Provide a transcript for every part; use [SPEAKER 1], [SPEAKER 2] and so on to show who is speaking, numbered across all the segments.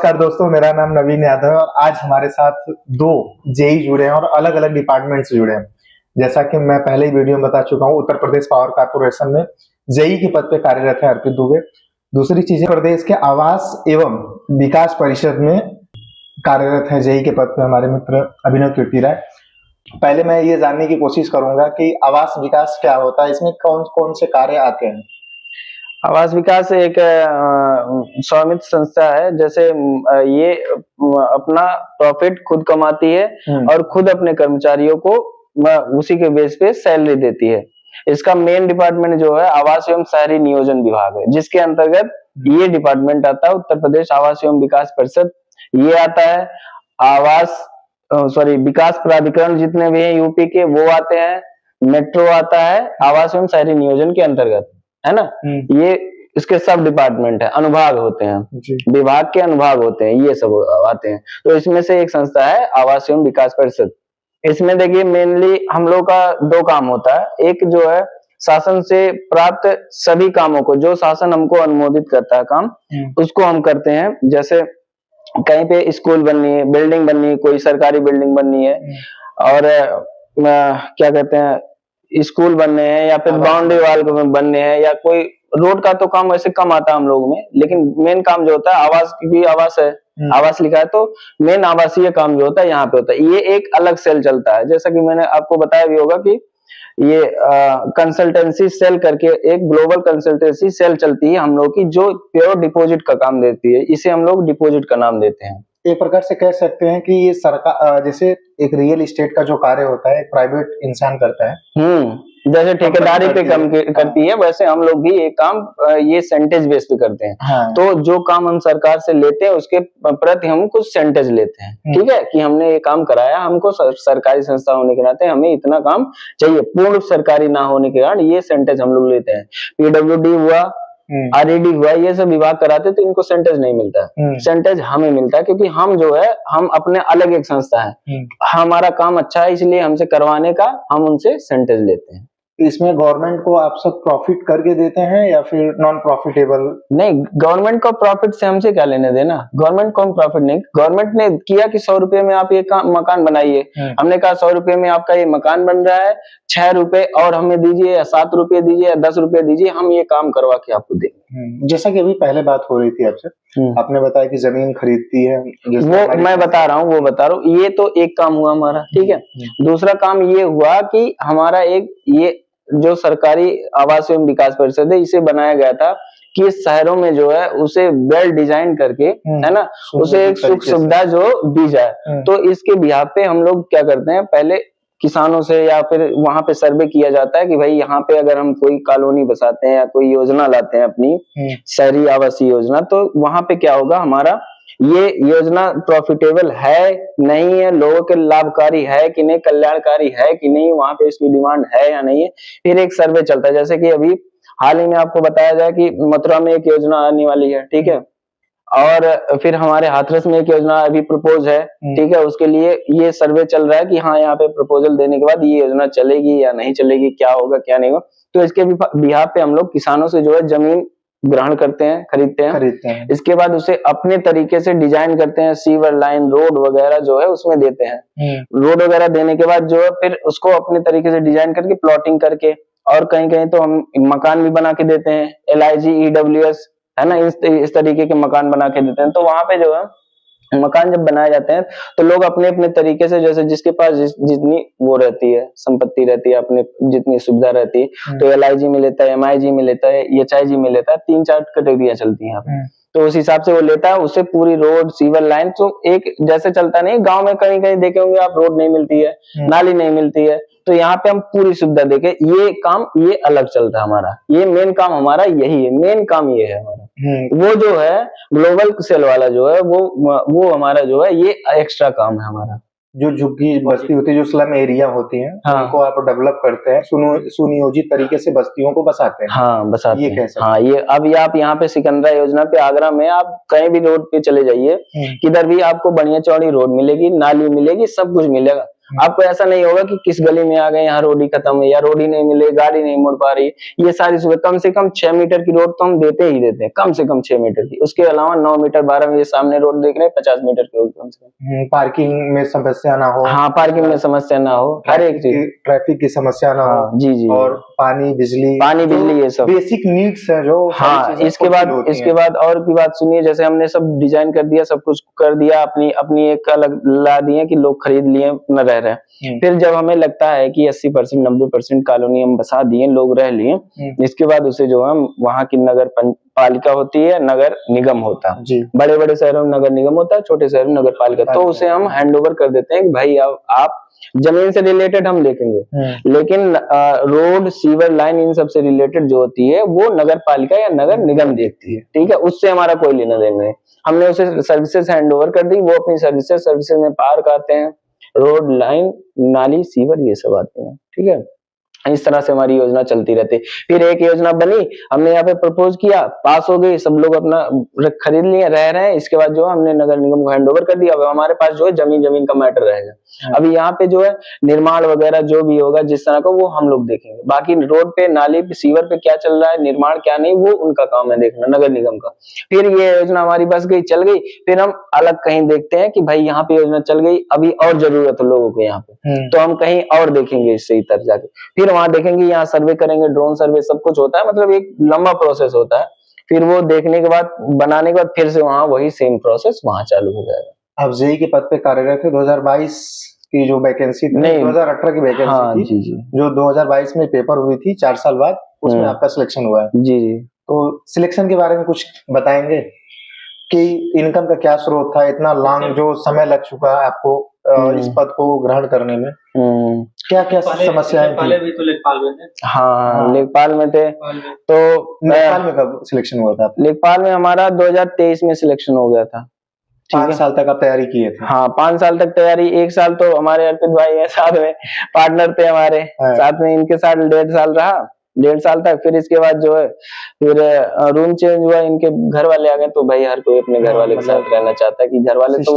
[SPEAKER 1] नमस्कार दोस्तों, मेरा नाम नवीन यादव है और आज हमारे साथ दो जेई जुड़े हैं और अलग अलग डिपार्टमेंट से जुड़े हैं। जैसा कि मैं पहले ही वीडियो में बता चुका हूँ, उत्तर प्रदेश पावर कारपोरेशन में जेई के पद पे कार्यरत है अर्पित दुबे। दूसरी चीज, प्रदेश के आवास एवं विकास परिषद में कार्यरत है जेई के पद पे हमारे मित्र अभिनव कीर्ति राय। पहले मैं ये जानने की कोशिश करूंगा कि आवास विकास क्या होता है, इसमें कौन कौन से कार्य आते हैं।
[SPEAKER 2] आवास विकास एक स्वामित्व संस्था है। जैसे ये अपना प्रॉफिट खुद कमाती है और खुद अपने कर्मचारियों को उसी के बेस पे सैलरी देती है। इसका मेन डिपार्टमेंट जो है आवास एवं शहरी नियोजन विभाग है, जिसके अंतर्गत ये डिपार्टमेंट आता है। उत्तर प्रदेश आवास एवं विकास परिषद ये आता है। विकास प्राधिकरण जितने भी हैं यूपी के वो आते हैं। मेट्रो आता है आवास एवं शहरी नियोजन के अंतर्गत, है ना। ये इसके सब डिपार्टमेंट है, अनुभाग होते हैं, विभाग के अनुभाग होते हैं, ये सब आते हैं। तो इसमें से एक संस्था है आवास एवं विकास परिषद। इसमें देखिए मेनली हम लोग का दो काम होता है। एक जो है शासन से प्राप्त सभी कामों को, जो शासन हमको अनुमोदित करता है काम, उसको हम करते हैं। जैसे कहीं पे स्कूल बननी है, बिल्डिंग बननी है, कोई सरकारी बिल्डिंग बननी है और क्या कहते हैं स्कूल बनने हैं या फिर बाउंड्री वाल बनने हैं, या कोई रोड का तो काम वैसे कम आता है हम लोग में, लेकिन मेन काम जो होता है आवास की आवास है, आवास लिखा है तो मेन आवासीय काम जो होता है यहाँ पे होता है। ये एक अलग सेल चलता है, जैसा कि मैंने आपको बताया भी होगा कि ये कंसल्टेंसी सेल करके एक ग्लोबल कंसल्टेंसी सेल चलती है हम लोग की, जो प्योर डिपॉजिट का काम देती है। इसे हम लोग डिपॉजिट का नाम देते हैं।
[SPEAKER 1] एक प्रकार से कह सकते हैं कि ये सरकार जैसे एक रियल एस्टेट का जो कार्य होता है एक प्राइवेट इंसान करता है,
[SPEAKER 2] जैसे ठेकेदारी पे काम करती है, वैसे हम लोग भी एक काम ये सेंटेज बेस पे करते हैं। तो जो काम हम सरकार से लेते हैं उसके प्रति हम कुछ सेंटेज लेते हैं, ठीक है, कि हमने ये काम कराया, हमको सरकारी संस्था होने के नाते हमें इतना काम चाहिए, पूर्ण सरकारी ना होने के कारण ये सेंटेज हम लोग लेते हैं। पीडब्ल्यूडी हुआ, आरईडी हुआ, ये सब विभाग कराते तो इनको सेंटेज नहीं मिलता है। सेंटेज हमें मिलता है क्योंकि हम जो है हम अपने अलग एक संस्था है, हमारा काम अच्छा है इसलिए हमसे करवाने का हम उनसे सेंटेज लेते हैं।
[SPEAKER 1] इसमें गवर्नमेंट को आप सब प्रॉफिट करके देते हैं या फिर नॉन प्रॉफिटेबल?
[SPEAKER 2] नहीं, गवर्नमेंट को प्रॉफिट से हमसे क्या लेने देना। गवर्नमेंट को प्रॉफिट नहीं, गवर्नमेंट ने किया कि 100 रुपए में आप ये मकान बनाइए। हमने कहा 100 रुपए में आपका ये मकान बन रहा है, 6 रुपए और हमें दीजिए या 7 रुपए दीजिए या 10 रुपए दीजिए, हम ये काम करवा के आपको देंगे।
[SPEAKER 1] जैसा कि अभी पहले बात हो रही थी आपसे, आपने बताया कि जमीन खरीदती है,
[SPEAKER 2] वो मैं बता रहा हूँ, ये तो एक काम हुआ हमारा, ठीक है। दूसरा काम ये हुआ कि हमारा एक ये जो सरकारी आवास एवं विकास परिषद है, इसे बनाया गया था कि शहरों में जो है उसे वेल डिजाइन करके, है ना, उसे एक सुख सुविधा जो दी जाए। तो इसके बिहाफ पे हम लोग क्या करते हैं, पहले किसानों से या फिर वहां पे सर्वे किया जाता है कि भाई यहाँ पे अगर हम कोई कॉलोनी बसाते हैं या कोई योजना लाते हैं अपनी शहरी आवासीय योजना, तो वहां पे क्या होगा, हमारा ये योजना प्रॉफिटेबल है नहीं है, लोगों के लाभकारी है कि नहीं, कल्याणकारी है कि नहीं, वहां पे इसकी डिमांड है या नहीं है। फिर एक सर्वे चलता है। जैसे कि अभी हाल ही में आपको बताया जाए कि मथुरा में एक योजना आने वाली है, ठीक है, और फिर हमारे हाथरस में एक योजना अभी प्रपोज है, ठीक है, उसके लिए ये सर्वे चल रहा है कि हाँ यहाँ पे प्रपोजल देने के बाद ये योजना चलेगी या नहीं चलेगी, क्या होगा क्या नहीं होगा। तो इसके बिहाफ पे हम लोग किसानों से जो है जमीन ग्रहण करते हैं, खरीदते हैं। इसके बाद उसे अपने तरीके से डिजाइन करते हैं, सीवर लाइन, रोड वगैरह जो है उसमें देते हैं। रोड वगैरह देने के बाद जो है फिर उसको अपने तरीके से डिजाइन करके प्लॉटिंग करके, और कहीं कहीं तो हम मकान भी बना के देते हैं, LIG EWS, है ना, इस तरीके के मकान बना के देते हैं। तो वहां पे जो है मकान जब बनाए जाते हैं तो लोग अपने अपने तरीके से, जैसे जिसके पास जितनी वो रहती है, संपत्ति रहती है, अपने जितनी सुविधा रहती है, तो LIG में लेता है, MIG में लेता है, HIG में लेता है, 3-4 कैटेगरियां चलती हैं यहाँ पे। तो उस हिसाब से वो लेता है, उससे पूरी रोड, सीवर लाइन, तो एक जैसे चलता नहीं, गांव में कहीं कहीं देखे होंगे आप, रोड नहीं मिलती है, नाली नहीं मिलती है, तो यहाँ पे हम पूरी सुविधा देके ये काम ये अलग चलता है हमारा। ये मेन काम हमारा यही है, मेन काम ये है हमारा। वो जो है ग्लोबल सेल वाला जो है वो हमारा जो है ये एक्स्ट्रा काम है हमारा।
[SPEAKER 1] जो झुग्गी बस्ती होती है, जो स्लम एरिया होती है, उनको आप डेवलप करते हैं, सुनियोजित तरीके से बस्तियों को बसाते हैं।
[SPEAKER 2] हाँ, बसाते हैं। हाँ, ये अब आप यहाँ पे सिकंदरा योजना पे आगरा में आप कहीं भी रोड पे चले जाइए, किधर भी आपको बढ़िया चौड़ी रोड मिलेगी, नाली मिलेगी, सब कुछ मिलेगा। आपको ऐसा नहीं होगा कि किस गली में आ गए यहाँ रोड ही खत्म है या रोड ही नहीं मिले, गाड़ी नहीं मुड़ पा रही है। ये सारी सुविधा कम से कम 6 मीटर की रोड तो हम देते ही देते हैं, कम से कम 6 मीटर की। उसके अलावा 9 मीटर 12 में ये सामने रोड देख रहे हैं 50 मीटर की होगी कम से कम।
[SPEAKER 1] पार्किंग में समस्या ना हो।
[SPEAKER 2] हाँ, पार्किंग में समस्या ना हो, हर एक चीज,
[SPEAKER 1] ट्रैफिक की समस्या ना हो।
[SPEAKER 2] जी जी,
[SPEAKER 1] और पानी बिजली
[SPEAKER 2] ये सब
[SPEAKER 1] बेसिक नीड्स है जो
[SPEAKER 2] हाँ। इसके बाद और भी बात सुनिए, जैसे हमने सब डिजाइन कर दिया, सब कुछ कर दिया, अपनी एक अलग ला दिए कि लोग खरीद लिए न रह रहे हैं। फिर जब हमें लगता है कि 80% 90% कॉलोनी हम बसा दिए, लोग रह लिए, इसके बाद उसे जो है वहाँ की नगर पालिका होती है, नगर निगम होता है। बड़े बड़े शहरों में नगर निगम होता है, छोटे शहरों में नगर पालिका। तो उसे हम हैंड ओवर कर देते हैं कि भाई आप जमीन से रिलेटेड हम देखेंगे, लेकिन रोड सीवर लाइन इन सब से रिलेटेड जो होती है वो नगर पालिका या नगर निगम देखती है, ठीक है। उससे हमारा कोई लेना देना नहीं। हमने उसे सर्विसेज हैंड ओवर कर दी, वो अपनी सर्विसेज में पार्क आते हैं, रोड लाइन नाली सीवर ये सब आते हैं, ठीक है। इस तरह से हमारी योजना चलती रहती है। फिर एक योजना बनी, हमने यहाँ पे प्रपोज किया, पास हो गई, सब लोग अपना खरीद लिए, रह रहे हैं। इसके बाद जो हमने नगर निगम को हैंड ओवर कर दिया। अब हमारे पास जो है जमीन का मैटर रहेगा। अभी यहाँ पे जो है निर्माण वगैरह जो भी होगा जिस तरह का, वो हम लोग देखेंगे। बाकी रोड पे नाली पे सीवर पे क्या चल रहा है, निर्माण क्या नहीं, वो उनका काम है देखना, नगर निगम का। फिर ये योजना हमारी बस गई, चल गई, फिर हम अलग कहीं देखते हैं कि भाई यहाँ पे योजना चल गई, अभी और जरूरत है लोगों को यहाँ पे, तो हम कहीं और देखेंगे इससे इतर जाके। फिर वहां देखेंगे, यहाँ सर्वे करेंगे, ड्रोन सर्वे सब कुछ होता है, मतलब एक लंबा प्रोसेस होता है। फिर वो देखने के बाद, बनाने के बाद फिर से वहां वही सेम प्रोसेस वहां चालू हो जाएगा।
[SPEAKER 1] आप जेई के पद पे कार्यरत थे। 2022 की जो वैकेंसी थी, 2018 की वैकेंसी
[SPEAKER 2] हाँ,
[SPEAKER 1] थी,
[SPEAKER 2] जी,
[SPEAKER 1] जो 2022 में पेपर हुई थी 4 साल बाद, उसमें आपका सिलेक्शन हुआ है।
[SPEAKER 2] जी जी।
[SPEAKER 1] तो सिलेक्शन के बारे में कुछ बताएंगे कि इनकम का क्या स्रोत था, इतना लॉन्ग जो समय लग चुका है आपको इस पद को ग्रहण करने में, क्या क्या समस्याएं
[SPEAKER 3] पहले भी तो लेखपाल में थे।
[SPEAKER 2] हाँ, लेखपाल में थे। तो
[SPEAKER 1] लेखपाल में कब सिलेक्शन हुआ था?
[SPEAKER 2] लेखपाल में हमारा 2023 में सिलेक्शन हो गया था।
[SPEAKER 1] 5 साल तक आप तैयारी किए थे?
[SPEAKER 2] हाँ, 5 साल तक तैयारी। 1 साल तो हमारे अर्पित भाई है, साथ में पार्टनर थे हमारे, साथ में इनके साथ 1.5 साल रहा, 1.5 साल तक। फिर इसके बाद जो है फिर रूम चेंज हुआ, इनके घर वाले आ गए, तो भाई हर कोई अपने घर वाले के साथ रहना चाहता है कि घर वाले तो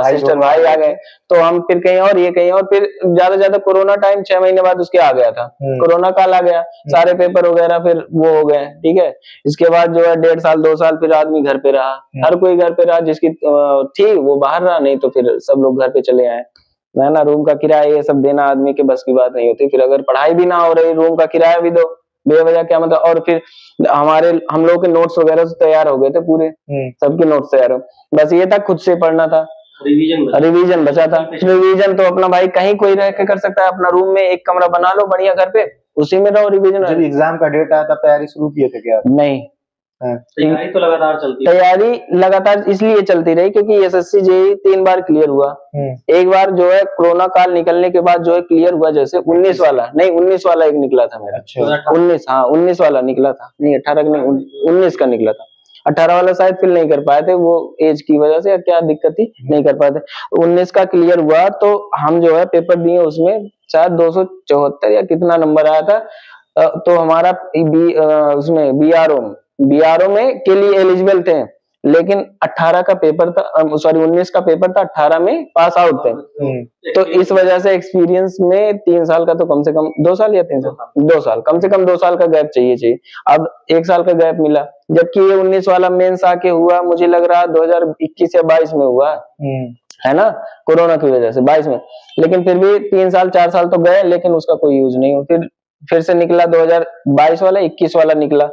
[SPEAKER 2] सिस्टर भाई आ गए, तो हम फिर कहीं और, ये कहीं और। फिर ज्यादा कोरोना टाइम 6 महीने बाद उसके आ गया था, कोरोना काल आ गया, सारे पेपर वगैरह फिर वो हो गए, ठीक है। इसके बाद जो है 1.5 साल 2 साल फिर आदमी घर पे रहा, हर कोई घर पे रहा, जिसकी थी वो बाहर रहा, नहीं तो फिर सब लोग घर पे चले आए। ना रूम का किराया ये सब देना आदमी के बस की बात नहीं होती। फिर अगर पढ़ाई भी ना हो रही, रूम का किराया भी दो बेवजह, क्या मतलब। और फिर हम लोग के नोट्स वगैरह तो तैयार हो गए थे पूरे, सबके नोट्स तैयार हो, बस ये था खुद से पढ़ना था, रिवीजन बचा था। रिवीजन तो अपना भाई कहीं कोई रह के कर सकता है, अपना रूम में एक कमरा बना लो बढ़िया घर पे, उसी में रहो रिवीजन।
[SPEAKER 1] जब एग्जाम का डेट आया तब तैयारी शुरू किए थे क्या?
[SPEAKER 2] नहीं,
[SPEAKER 3] तैयारी तो लगातार चलती है।
[SPEAKER 2] तैयारी लगातार इसलिए चलती रही क्योंकि एसएससी जेईई 3 बार क्लियर हुआ। एक बार जो है कोरोना काल निकलने के बाद जो है क्लियर हुआ, जैसे 19 वाला एक निकला था मेरा। 19 वाला निकला था, नहीं 18 का नहीं, 19 का निकला था। 18 वाला शायद फिल नहीं कर पाए थे, वो एज की वजह से या क्या दिक्कत थी, नहीं कर पाए थे। 19 का क्लियर हुआ, तो हम जो है पेपर दिए, उसमें शायद 274 या कितना नंबर आया था। तो हमारा उसमें बीआरओ में के लिए एलिजिबल थे, लेकिन 18 का पेपर था, सॉरी 19 का पेपर था, 18 में पास आउट थे। तो इस वजह से एक्सपीरियंस में 3 साल का तो कम से कम 2 साल या 3 साल 2 साल कम से कम 2 साल का गैप चाहिए। अब 1 साल का गैप मिला, जबकि ये 19 वाला मेंस आके हुआ, मुझे लग रहा 2021 या 22 में हुआ है ना, कोरोना की वजह से 22 में। लेकिन फिर भी 3 साल 4 साल तो गए, लेकिन उसका कोई यूज नहीं हो। फिर से निकला 2022 वाला, 21 वाला निकला,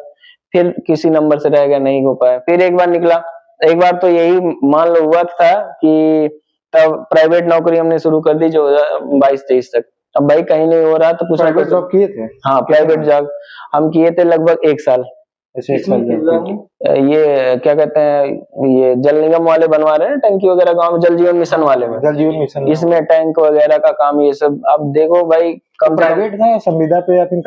[SPEAKER 2] फिर किसी नंबर से रह गया, नहीं हो पाया। फिर एक बार निकला, एक बार तो यही मान लो हुआ था कि तब प्राइवेट नौकरी हमने शुरू कर दी जो 22-23 तक। अब भाई कहीं नहीं हो रहा, तो कुछ
[SPEAKER 1] प्राइवेट जॉब किए थे?
[SPEAKER 2] हाँ, प्राइवेट जॉब हम किए थे लगभग 1 साल। ये क्या कहते हैं, ये जल निगम वाले बनवा रहे हैं टंकी वगैरह गांव में, जल जीवन मिशन वाले में,
[SPEAKER 1] जल जीवन मिशन,
[SPEAKER 2] इसमें टैंक वगैरह का काम, ये सब। अब देखो भाई,
[SPEAKER 1] प्राइवेट था, संविदा पे या फिर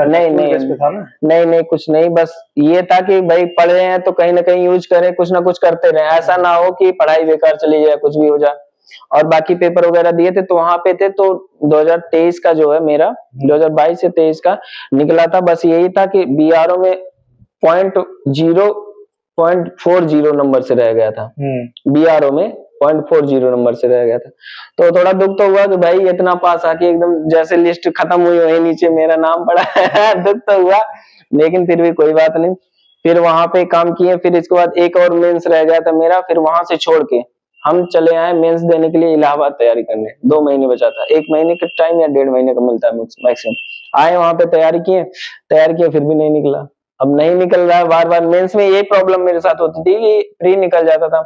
[SPEAKER 2] नहीं, कुछ नहीं, बस ये था कि भाई पढ़ रहे हैं तो कहीं ना कहीं यूज करें, कुछ ना कुछ करते रहे, ऐसा ना हो कि पढ़ाई बेकार चली जाए, कुछ भी हो जाए। और बाकी पेपर वगैरह दिए थे तो वहां पे थे, तो 2023 का जो है मेरा 2022 से 23 का निकला था। बस यही था कि बीआरओ में 0.40 नंबर से रह गया था, बीआरओ में 0.40 नंबर से रह गया था। तो थोड़ा दुख तो हुआ कि भाई इतना पास आके एकदम जैसे लिस्ट खत्म हुई वही नीचे मेरा नाम पड़ा है दुख तो हुआ, लेकिन फिर भी कोई बात नहीं। फिर वहां पे काम किए, फिर इसके बाद एक और मेंस रह गया था मेरा, फिर वहां से छोड़ के हम चले आए मेंस देने के लिए इलाहाबाद तैयारी करने। 2 महीने बचा था, 1 महीने का टाइम या 1.5 महीने का मिलता है मैक्सिमम। आए वहां पे तैयारी किए फिर भी नहीं निकला। अब नहीं निकल रहा है, बार बार मेंस में यही प्रॉब्लम मेरे साथ होती थी कि प्री निकल जाता था,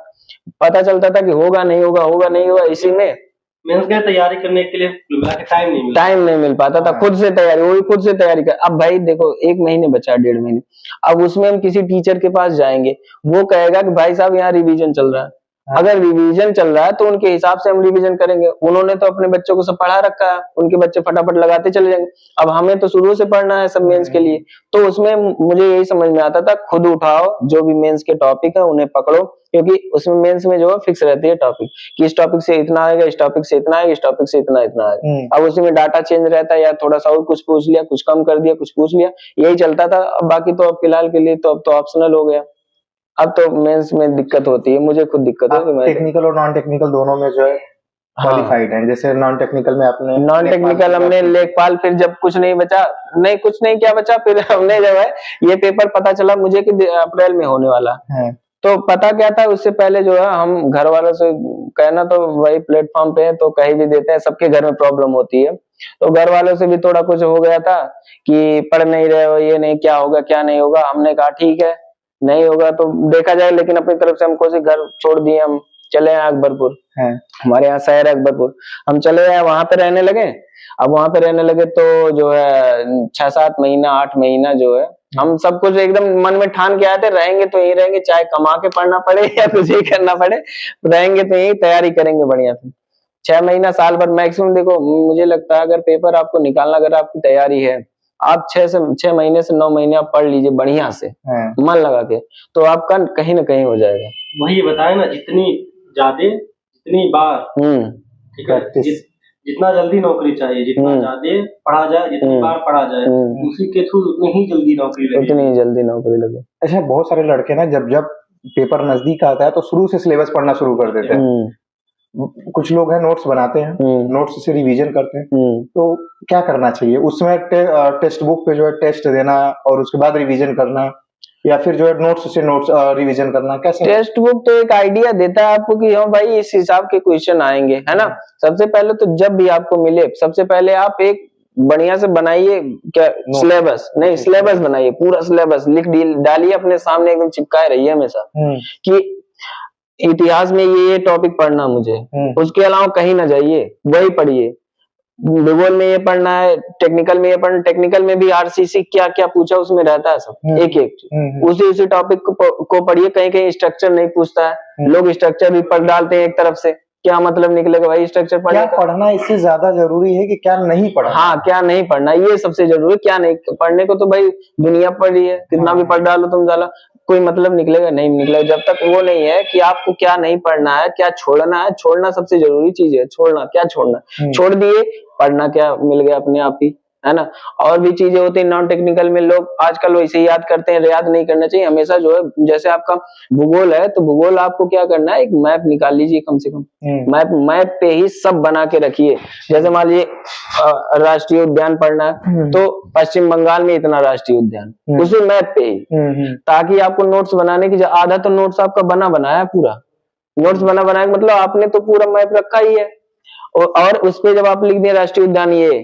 [SPEAKER 2] पता चलता था कि होगा नहीं होगा, होगा नहीं होगा, इसी में
[SPEAKER 3] मेंस की तैयारी करने के लिए
[SPEAKER 2] टाइम नहीं मिल पाता था। खुद से तैयारी, वही खुद से तैयारी कर। अब भाई देखो 1 महीने बचा, 1.5 महीने, अब उसमें हम किसी टीचर के पास जाएंगे, वो कहेगा कि भाई साहब यहाँ रिवीजन चल रहा है। अगर रिवीजन चल रहा है तो उनके हिसाब से हम रिवीजन करेंगे, उन्होंने तो अपने बच्चों को सब पढ़ा रखा है, उनके बच्चे फटाफट लगाते चले जाएंगे। अब हमें तो शुरू से पढ़ना है सब मेंस के लिए। तो उसमें मुझे यही समझ में आता था, खुद उठाओ जो भी मेंस के टॉपिक है उन्हें पकड़ो, क्योंकि उसमें मेंस में जो है फिक्स रहती है टॉपिक कि इस टॉपिक से इतना आएगा, इस टॉपिक से इतना आएगा, इस टॉपिक से इतना इतना आएगा। अब उसमें डाटा चेंज रहता है, या थोड़ा सा और कुछ पूछ लिया, कुछ कम कर दिया, कुछ पूछ लिया, यही चलता था। अब बाकी तो अब फिलहाल के लिए तो अब तो ऑप्शनल हो गया। अब तो मेंस में दिक्कत होती है, मुझे खुद दिक्कत है कि
[SPEAKER 1] टेक्निकल और नॉन टेक्निकल दोनों में जो है क्वालिफाइड है। जैसे नॉन टेक्निकल में आपने
[SPEAKER 2] नॉन टेक्निकल हमने लेखपाल, फिर जब कुछ नहीं बचा, नहीं कुछ नहीं क्या बचा, फिर हमने जो है ये पेपर पता चला मुझे कि अप्रैल में होने वाला है। तो पता क्या था, उससे पहले जो है हम घर वालों से कहना तो वही प्लेटफॉर्म पे है तो कह भी देते हैं, सबके घर में प्रॉब्लम होती है। तो घर वालों से भी थोड़ा कुछ हो गया था कि पढ़ नहीं रहे हो, ये नहीं, क्या होगा क्या नहीं होगा। हमने कहा ठीक है, नहीं होगा तो देखा जाए, लेकिन अपनी तरफ से हम कोशिश, घर छोड़ दिए, हम चले आए अकबरपुर। हमारे यहाँ शहर है अकबरपुर, हम चले आए, वहां पे रहने लगे। अब वहां पे रहने लगे तो जो है 6-7 महीना 8 महीना जो है हम सब कुछ एकदम मन में ठान के आए थे, रहेंगे तो यही रहेंगे, चाहे कमा के पढ़ना पड़े या कुछ ही करना पड़े, रहेंगे तो यही, तैयारी करेंगे बढ़िया से। 6 महीना साल भर मैक्सिमम, देखो मुझे लगता है अगर पेपर आपको निकालना, अगर आपकी तैयारी है, आप 6 महीने से 9 महीने आप पढ़ लीजिए बढ़िया से, मन लगा के, तो आपका कहीं ना कहीं हो जाएगा।
[SPEAKER 3] वही बताए ना, जितनी ज्यादा जितनी बार ठीक है, जितना जल्दी नौकरी चाहिए, जितना ज्यादा पढ़ा जाए, जितनी बार पढ़ा जाए, उसी के थ्रू उतनी ही जल्दी नौकरी लगे,
[SPEAKER 2] उतनी ही जल्दी नौकरी लगे।
[SPEAKER 1] अच्छा, बहुत सारे लड़के ना जब जब पेपर नजदीक आता है तो शुरू से सिलेबस पढ़ना शुरू कर देते हैं। कुछ लोग हैं नोट्स बनाते हैं, नोट्स से रिवीजन करते हैं। तो क्या करना चाहिए उसमें? टेक्स्ट बुक पे जो है टेस्ट देना और उसके बाद रिवीजन करना, या फिर जो है नोट्स से नोट्स रिवीजन करना, कैसे?
[SPEAKER 2] टेक्स्ट बुक तो एक आइडिया देता है आपको कि हाँ भाई इस हिसाब के क्वेश्चन आएंगे, है ना। सबसे पहले तो जब भी आपको मिले, सबसे पहले आप एक बढ़िया से बनाइए, क्या सिलेबस, नहीं सिलेबस बनाइए, पूरा सिलेबस लिख डालिए अपने सामने, एकदम चिपकाए रहिए हमेशा कि इतिहास में ये टॉपिक पढ़ना मुझे, उसके अलावा कहीं ना जाइए, वही पढ़िए। भूगोल में ये पढ़ना है, टेक्निकल में ये पढ़ना, टेक्निकल में भी आरसीसी क्या क्या पूछा उसमें रहता है सब, एक एक उसी टॉपिक को पढ़िए। कहीं कहीं स्ट्रक्चर नहीं पूछता है, लोग स्ट्रक्चर भी पढ़ डालते हैं एक तरफ से, क्या मतलब निकलेगा भाई स्ट्रक्चर पढ़ने का?
[SPEAKER 1] पढ़ना इससे ज्यादा जरूरी है कि क्या नहीं पढ़ना?
[SPEAKER 2] हाँ, क्या नहीं पढ़ना, ये सबसे जरूरी। क्या नहीं पढ़ने को तो भाई दुनिया पढ़ी है, कितना भी पढ़ डालो तुम ज्यादा, कोई मतलब निकलेगा नहीं निकलेगा, जब तक वो नहीं है कि आपको क्या नहीं पढ़ना है, क्या छोड़ना है। छोड़ना सबसे जरूरी चीज है, छोड़ना, क्या छोड़ना, छोड़ दिए, पढ़ना क्या मिल गया अपने आप ही, है ना। और भी चीजें होती है नॉन टेक्निकल में, लोग आजकल वैसे ही याद करते हैं, याद नहीं करना चाहिए हमेशा। जो है जैसे आपका भूगोल है तो भूगोल आपको क्या करना है, एक मैप निकाल लीजिए कम से कम, मैप पे ही सब बना के रखिए। जैसे मान लीजिए राष्ट्रीय उद्यान पढ़ना है तो पश्चिम बंगाल में इतना राष्ट्रीय उद्यान, उसी मैप पे ही, ताकि आपको नोट्स बनाने की, आधा तो नोट्स आपका बना बनाया, पूरा नोट्स बना बनाया मतलब आपने तो पूरा मैप रखा ही है। और उस पे जब आप लिख दिए राष्ट्रीय उद्यान ये,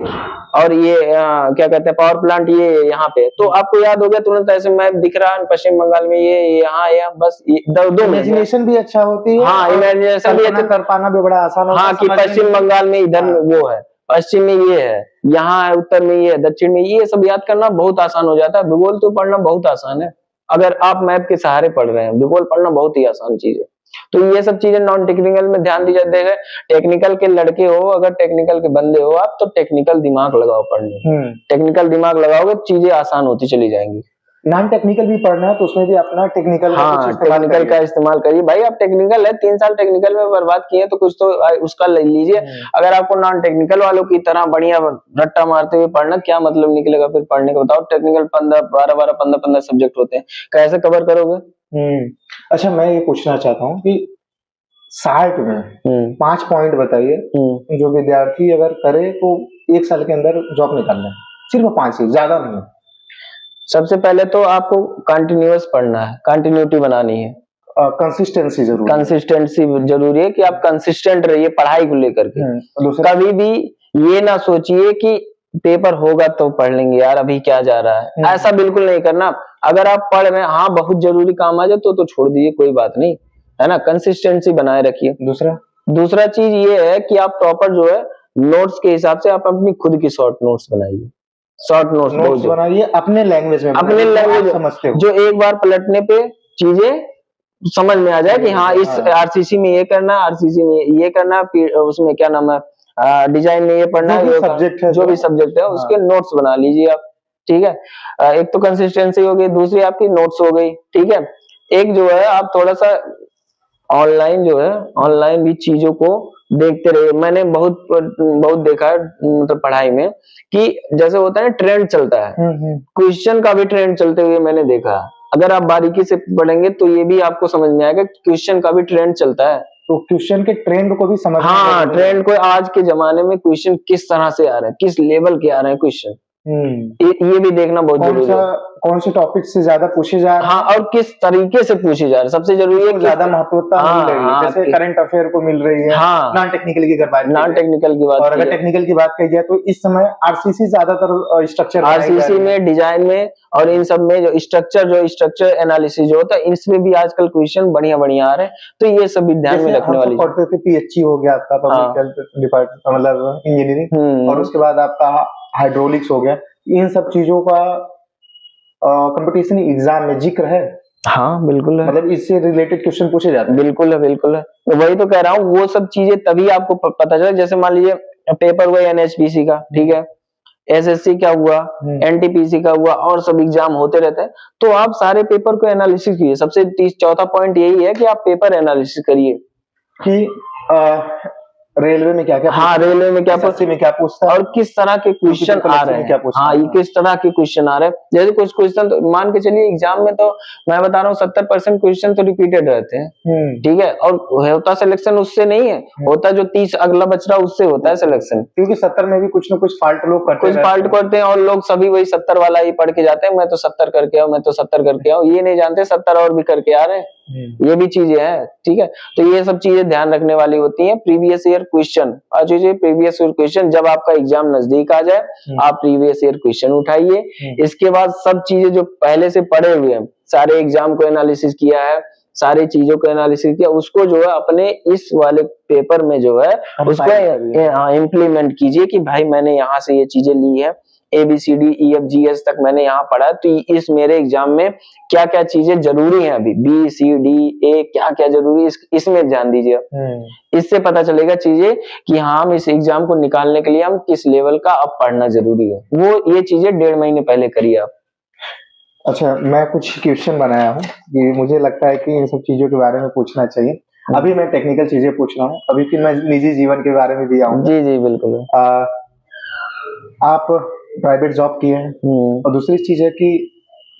[SPEAKER 2] और ये क्या कहते हैं पावर प्लांट ये यहाँ पे, तो आपको याद हो गया तुरंत, ऐसे मैप दिख रहा है पश्चिम बंगाल में ये यहाँ या बस 2
[SPEAKER 1] इमेजिनेशन भी अच्छा होती है।
[SPEAKER 2] हाँ, इमेजिनेशन भी अच्छा
[SPEAKER 1] कर पाना भी बड़ा आसान होता है।
[SPEAKER 2] हाँ, कि पश्चिम बंगाल में इधर वो है, पश्चिम में ये है, यहाँ है, उत्तर में ये है, दक्षिण में ये, सब याद करना बहुत आसान हो जाता है। भूगोल तो पढ़ना बहुत आसान है, अगर आप मैप के सहारे पढ़ रहे हैं। भूगोल पढ़ना बहुत ही आसान चीज है। तो ये सब चीजें नॉन टेक्निकल में ध्यान दी जाती है। टेक्निकल के लड़के हो, अगर टेक्निकल के बंदे हो आप, तो टेक्निकल दिमाग लगाओ पढ़ने, टेक्निकल दिमाग लगाओगे चीजें आसान होती चली जाएंगी।
[SPEAKER 1] नॉन टेक्निकल भी पढ़ना है तो उसमें भी अपना टेक्निकल
[SPEAKER 2] टेक्निकल का इस्तेमाल करिए भाई। आप टेक्निकल है, 3 साल टेक्निकल में बर्बाद किए तो कुछ तो उसका ले लीजिए। अगर आपको नॉन टेक्निकल वालों की तरह बढ़िया रट्टा मारते हुए पढ़ना, क्या मतलब निकलेगा फिर पढ़ने का, बताओ। टेक्निकल 15 सब्जेक्ट होते हैं, कैसे कवर करोगे?
[SPEAKER 1] अच्छा, मैं ये पूछना चाहता हूँ कि 60 में 5 पॉइंट बताइए जो विद्यार्थी अगर करे तो 1 साल के अंदर जॉब निकाल लें। सिर्फ 5 ही, ज्यादा नहीं।
[SPEAKER 2] सबसे पहले तो आपको कंटिन्यूअस पढ़ना है, कंटिन्यूटी बनानी है,
[SPEAKER 1] कंसिस्टेंसी जरूरी है।
[SPEAKER 2] कंसिस्टेंसी जरूरी है कि आप कंसिस्टेंट रहिए पढ़ाई को लेकर के। कभी भी ये ना सोचिए कि पेपर होगा तो पढ़ लेंगे यार, अभी क्या जा रहा है, ऐसा बिल्कुल नहीं करना। अगर आप पढ़ रहे हैं, हाँ बहुत जरूरी काम आ जाए तो छोड़ दीजिए, कोई बात नहीं, है ना। कंसिस्टेंसी बनाए रखिए। दूसरा चीज ये है कि आप प्रॉपर जो है नोट्स के हिसाब से आप अपनी खुद की शॉर्ट नोट्स बनाइए। शॉर्ट नोट्स
[SPEAKER 1] बनाइए अपने लैंग्वेज में,
[SPEAKER 2] अपने लैंग्वेज समझते हो, जो एक बार पलटने पे चीजें समझ में आ जाए कि हाँ इस आरसीसी में ये करना, आरसीसी में ये करना, उसमें क्या नाम है डिजाइन में ये पढ़ना, जो भी सब्जेक्ट है उसके नोट्स बना लीजिए आप, ठीक है। एक तो कंसिस्टेंसी हो गई, दूसरी आपकी नोट्स हो गई, ठीक है। एक जो है आप थोड़ा सा ऑनलाइन जो है, ऑनलाइन भी चीजों को देखते रहिए। मैंने बहुत देखा है मतलब पढ़ाई में कि जैसे होता है ट्रेंड चलता है, क्वेश्चन का भी ट्रेंड चलते हुए मैंने देखा। अगर आप बारीकी से पढ़ेंगे तो ये भी आपको समझ में आएगा कि क्वेश्चन का भी ट्रेंड चलता है।
[SPEAKER 1] तो क्वेश्चन के ट्रेंड को भी समझ,
[SPEAKER 2] हाँ ट्रेंड को, आज के जमाने में क्वेश्चन किस तरह से आ रहे हैं, किस लेवल के आ रहे हैं क्वेश्चन, ये भी देखना बहुत जरूरी है।
[SPEAKER 1] कौन से टॉपिक से ज्यादा पूछे जा रहे हैं,
[SPEAKER 2] हाँ, और किस तरीके से पूछे जा रहे हैं, सबसे जरूरी है।
[SPEAKER 1] ज्यादा महत्वता मिल रही है, जैसे करंट अफेयर को मिल रही है, नॉन टेक्निकल की बात,
[SPEAKER 2] नॉन टेक्निकल की बात,
[SPEAKER 1] और अगर टेक्निकल की बात की जाए तो इस समय आरसीसी ज्यादातर स्ट्रक्चर,
[SPEAKER 2] आरसीसी में, डिजाइन में और इन सब में जो स्ट्रक्चर एनालिसिस जो होता है, इसमें भी आजकल क्वेश्चन बढ़िया आ रहे हैं। तो ये सब भी ध्यान में रखने वाली।
[SPEAKER 1] पढ़ते थे पीएचई हो गया आपका, पब्लिक हेल्थ डिपार्टमेंट मतलब इंजीनियरिंग, और उसके बाद आपका हाइड्रोलिक्स हो गया। इन सब चीजों का कंपटीशन एग्जाम में जिक्र है।
[SPEAKER 2] हाँ बिल्कुल है,
[SPEAKER 1] मतलब इससे रिलेटेड क्वेश्चन पूछे जाते हैं।
[SPEAKER 2] बिल्कुल है, बिल्कुल है। तो वही तो कह रहा हूँ, वो सब चीजें तभी आपको पता चले। जैसे मान लीजिए पेपर हुआ एनएचपीसी का, ठीक है, एसएससी का हुआ, एनटीपीसी का हुआ, और सब एग्जाम होते रहते हैं। तो आप सारे पेपर को एनालिसिस कीजिए। सबसे चौथा पॉइंट यही है कि आप पेपर एनालिसिस करिए कि
[SPEAKER 1] रेलवे में क्या क्या,
[SPEAKER 2] हाँ रेलवे में क्या
[SPEAKER 1] पूछता है,
[SPEAKER 2] और किस तरह के क्वेश्चन आ रहे हैं, हाँ ये किस तरह के क्वेश्चन आ रहे हैं। जैसे कुछ क्वेश्चन तो मान के चलिए एग्जाम में, तो मैं बता रहा हूँ 70% क्वेश्चन तो रिपीटेड रहते हैं, ठीक है। और होता सिलेक्शन उससे नहीं है, होता जो 30 अगला बच रहा उससे होता है सिलेक्शन,
[SPEAKER 1] क्योंकि 70 में भी कुछ ना कुछ फाल्ट लोग
[SPEAKER 2] करते हैं, और लोग सभी वही 70 वाला ही पढ़ के जाते हैं। मैं तो 70 करके आओ, मैं तो 70 करके आओ, ये नहीं जानते 70 और भी करके आ रहे हैं। ये भी चीजें हैं, ठीक है। तो ये सब चीजें ध्यान रखने वाली होती हैं। Previous year question, previous year question, जब आपका एग्जाम नजदीक आ जाए आप प्रीवियस ईयर क्वेश्चन उठाइए। इसके बाद सब चीजें जो पहले से पढ़े हुए हैं, सारे एग्जाम को एनालिसिस किया है, सारी चीजों को एनालिसिस किया, उसको जो है अपने इस वाले पेपर में जो है उसको इम्प्लीमेंट कीजिए कि भाई मैंने यहाँ से ये चीजें ली है, ABCDEFGH तक मैंने यहाँ पढ़ा है, तो इस मेरे एग्जाम में क्या क्या चीजें जरूरी हैं, अभी BCDA क्या क्या जरूरी है, इसमें ध्यान दीजिए। इससे पता चलेगा चीजें कि हाँ हम इस एग्जाम को निकालने के लिए हम किस लेवल का अब पढ़ना जरूरी है। वो ये चीजें 1.5 महीने पहले करिए आप।
[SPEAKER 1] अच्छा, मैं कुछ क्वेश्चन बनाया हूँ कि मुझे लगता है कि इन सब चीजों के बारे में पूछना चाहिए। अभी मैं टेक्निकल चीजें पूछ रहा हूँ, अभी फिर मैं निजी जीवन के बारे में भी आऊंगा।
[SPEAKER 2] जी बिल्कुल।
[SPEAKER 1] आप प्राइवेट जॉब किए हैं, और दूसरी चीज है कि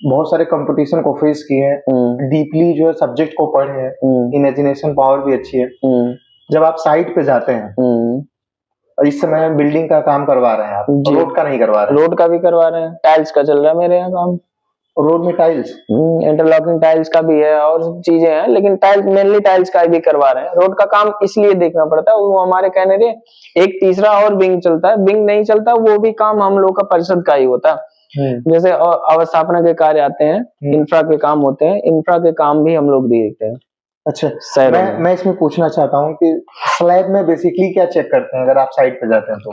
[SPEAKER 1] बहुत सारे कंपटीशन को फेस किए हैं, डीपली जो है सब्जेक्ट को पढ़े हैं, इमेजिनेशन पावर भी अच्छी है। जब आप साइट पे जाते हैं, और इस समय बिल्डिंग का काम करवा रहे हैं आप, रोड का नहीं करवा रहे हैं।
[SPEAKER 2] रोड का भी करवा रहे हैं, टाइल्स का चल रहा है मेरे यहाँ काम।
[SPEAKER 1] रोड में टाइल्स,
[SPEAKER 2] इंटरलॉकिंग टाइल्स का भी है और चीजें हैं, लेकिन टाइल्स मेनली टाइल्स का भी करवा रहे हैं। रोड का काम इसलिए देखना पड़ता है, वो हमारे कहने रहे एक तीसरा और विंग चलता है, विंग नहीं चलता, वो भी काम हम लोग का परिषद का ही होता है। जैसे अवस्थापना के कार्य आते हैं, इंफ्रा के काम होते हैं, इंफ्रा के काम भी हम लोग देखते हैं।
[SPEAKER 1] अच्छा, मैं इसमें पूछना चाहता हूँ कि स्लैब में बेसिकली क्या चेक करते हैं अगर आप साइट पे जाते हैं तो?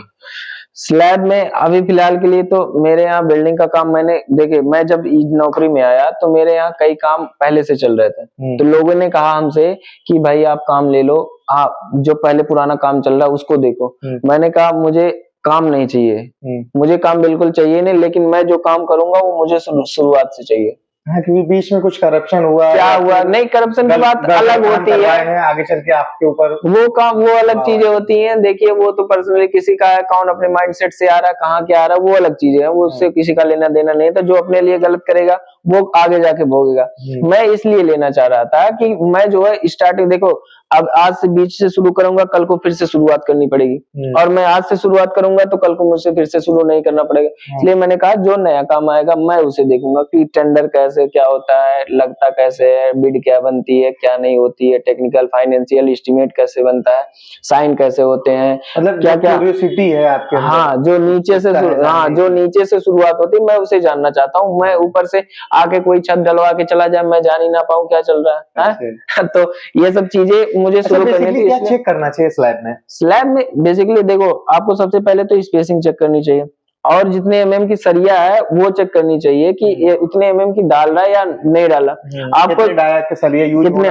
[SPEAKER 2] स्लैब में अभी फिलहाल के लिए तो मेरे यहाँ बिल्डिंग का काम, मैंने देखे, मैं जब नौकरी में आया तो मेरे यहाँ कई काम पहले से चल रहे थे। तो लोगों ने कहा हमसे कि भाई आप काम ले लो, आप जो पहले पुराना काम चल रहा है उसको देखो। मैंने कहा मुझे काम नहीं चाहिए, मुझे काम बिल्कुल चाहिए नहीं, लेकिन मैं जो काम करूंगा वो मुझे शुरुआत से चाहिए।
[SPEAKER 1] हाँ, क्योंकि बीच में कुछ करप्शन हुआ,
[SPEAKER 2] क्या हुआ नहीं, करप्शन की बात अलग होती है,
[SPEAKER 1] आगे चल के आपके ऊपर
[SPEAKER 2] वो काम, वो अलग चीजें होती हैं। देखिए वो तो पर्सनली किसी का है, कौन अपने माइंडसेट से आ रहा है, कहाँ क्या आ रहा है, वो अलग चीजें है, वो उससे किसी का लेना देना नहीं था। जो अपने लिए गलत करेगा वो आगे जाके भोगेगा। मैं इसलिए लेना चाह रहा था कि मैं जो है स्टार्टिंग, देखो अब आज से बीच से शुरू करूंगा, कल को फिर से शुरुआत करनी पड़ेगी, और मैं आज से शुरुआत करूंगा तो कल को मुझसे फिर से शुरू नहीं करना पड़ेगा। इसलिए मैंने कहा जो नया काम आएगा मैं उसे देखूंगा कि टेंडर कैसे क्या होता है, लगता कैसे है, बिड क्या बनती है क्या नहीं होती है, टेक्निकल फाइनेंशियल एस्टिमेट कैसे बनता है, साइन कैसे होते हैं,
[SPEAKER 1] मतलब
[SPEAKER 2] क्या क्या
[SPEAKER 1] क्यूरियोसिटी है आपके अंदर।
[SPEAKER 2] हाँ जो नीचे से हाँ जो नीचे से शुरुआत होती है मैं उसे जानना चाहता हूँ। मैं ऊपर से आके कोई छत डलवा के चला जाए, मैं जान ही ना पाऊँ क्या चल रहा है। तो ये सब चीजें मुझे शुरू करनी थी।
[SPEAKER 1] क्या चेक करना चाहिए स्लैब में?
[SPEAKER 2] स्लैब में बेसिकली देखो आपको सबसे पहले तो स्पेसिंग चेक करनी चाहिए, और जितने एमएम की सरिया है वो चेक करनी चाहिए कि ये उतने एमएम की डाल रहा है या नहीं डाला। आपको
[SPEAKER 1] डाया के सरिया यूज
[SPEAKER 2] कितने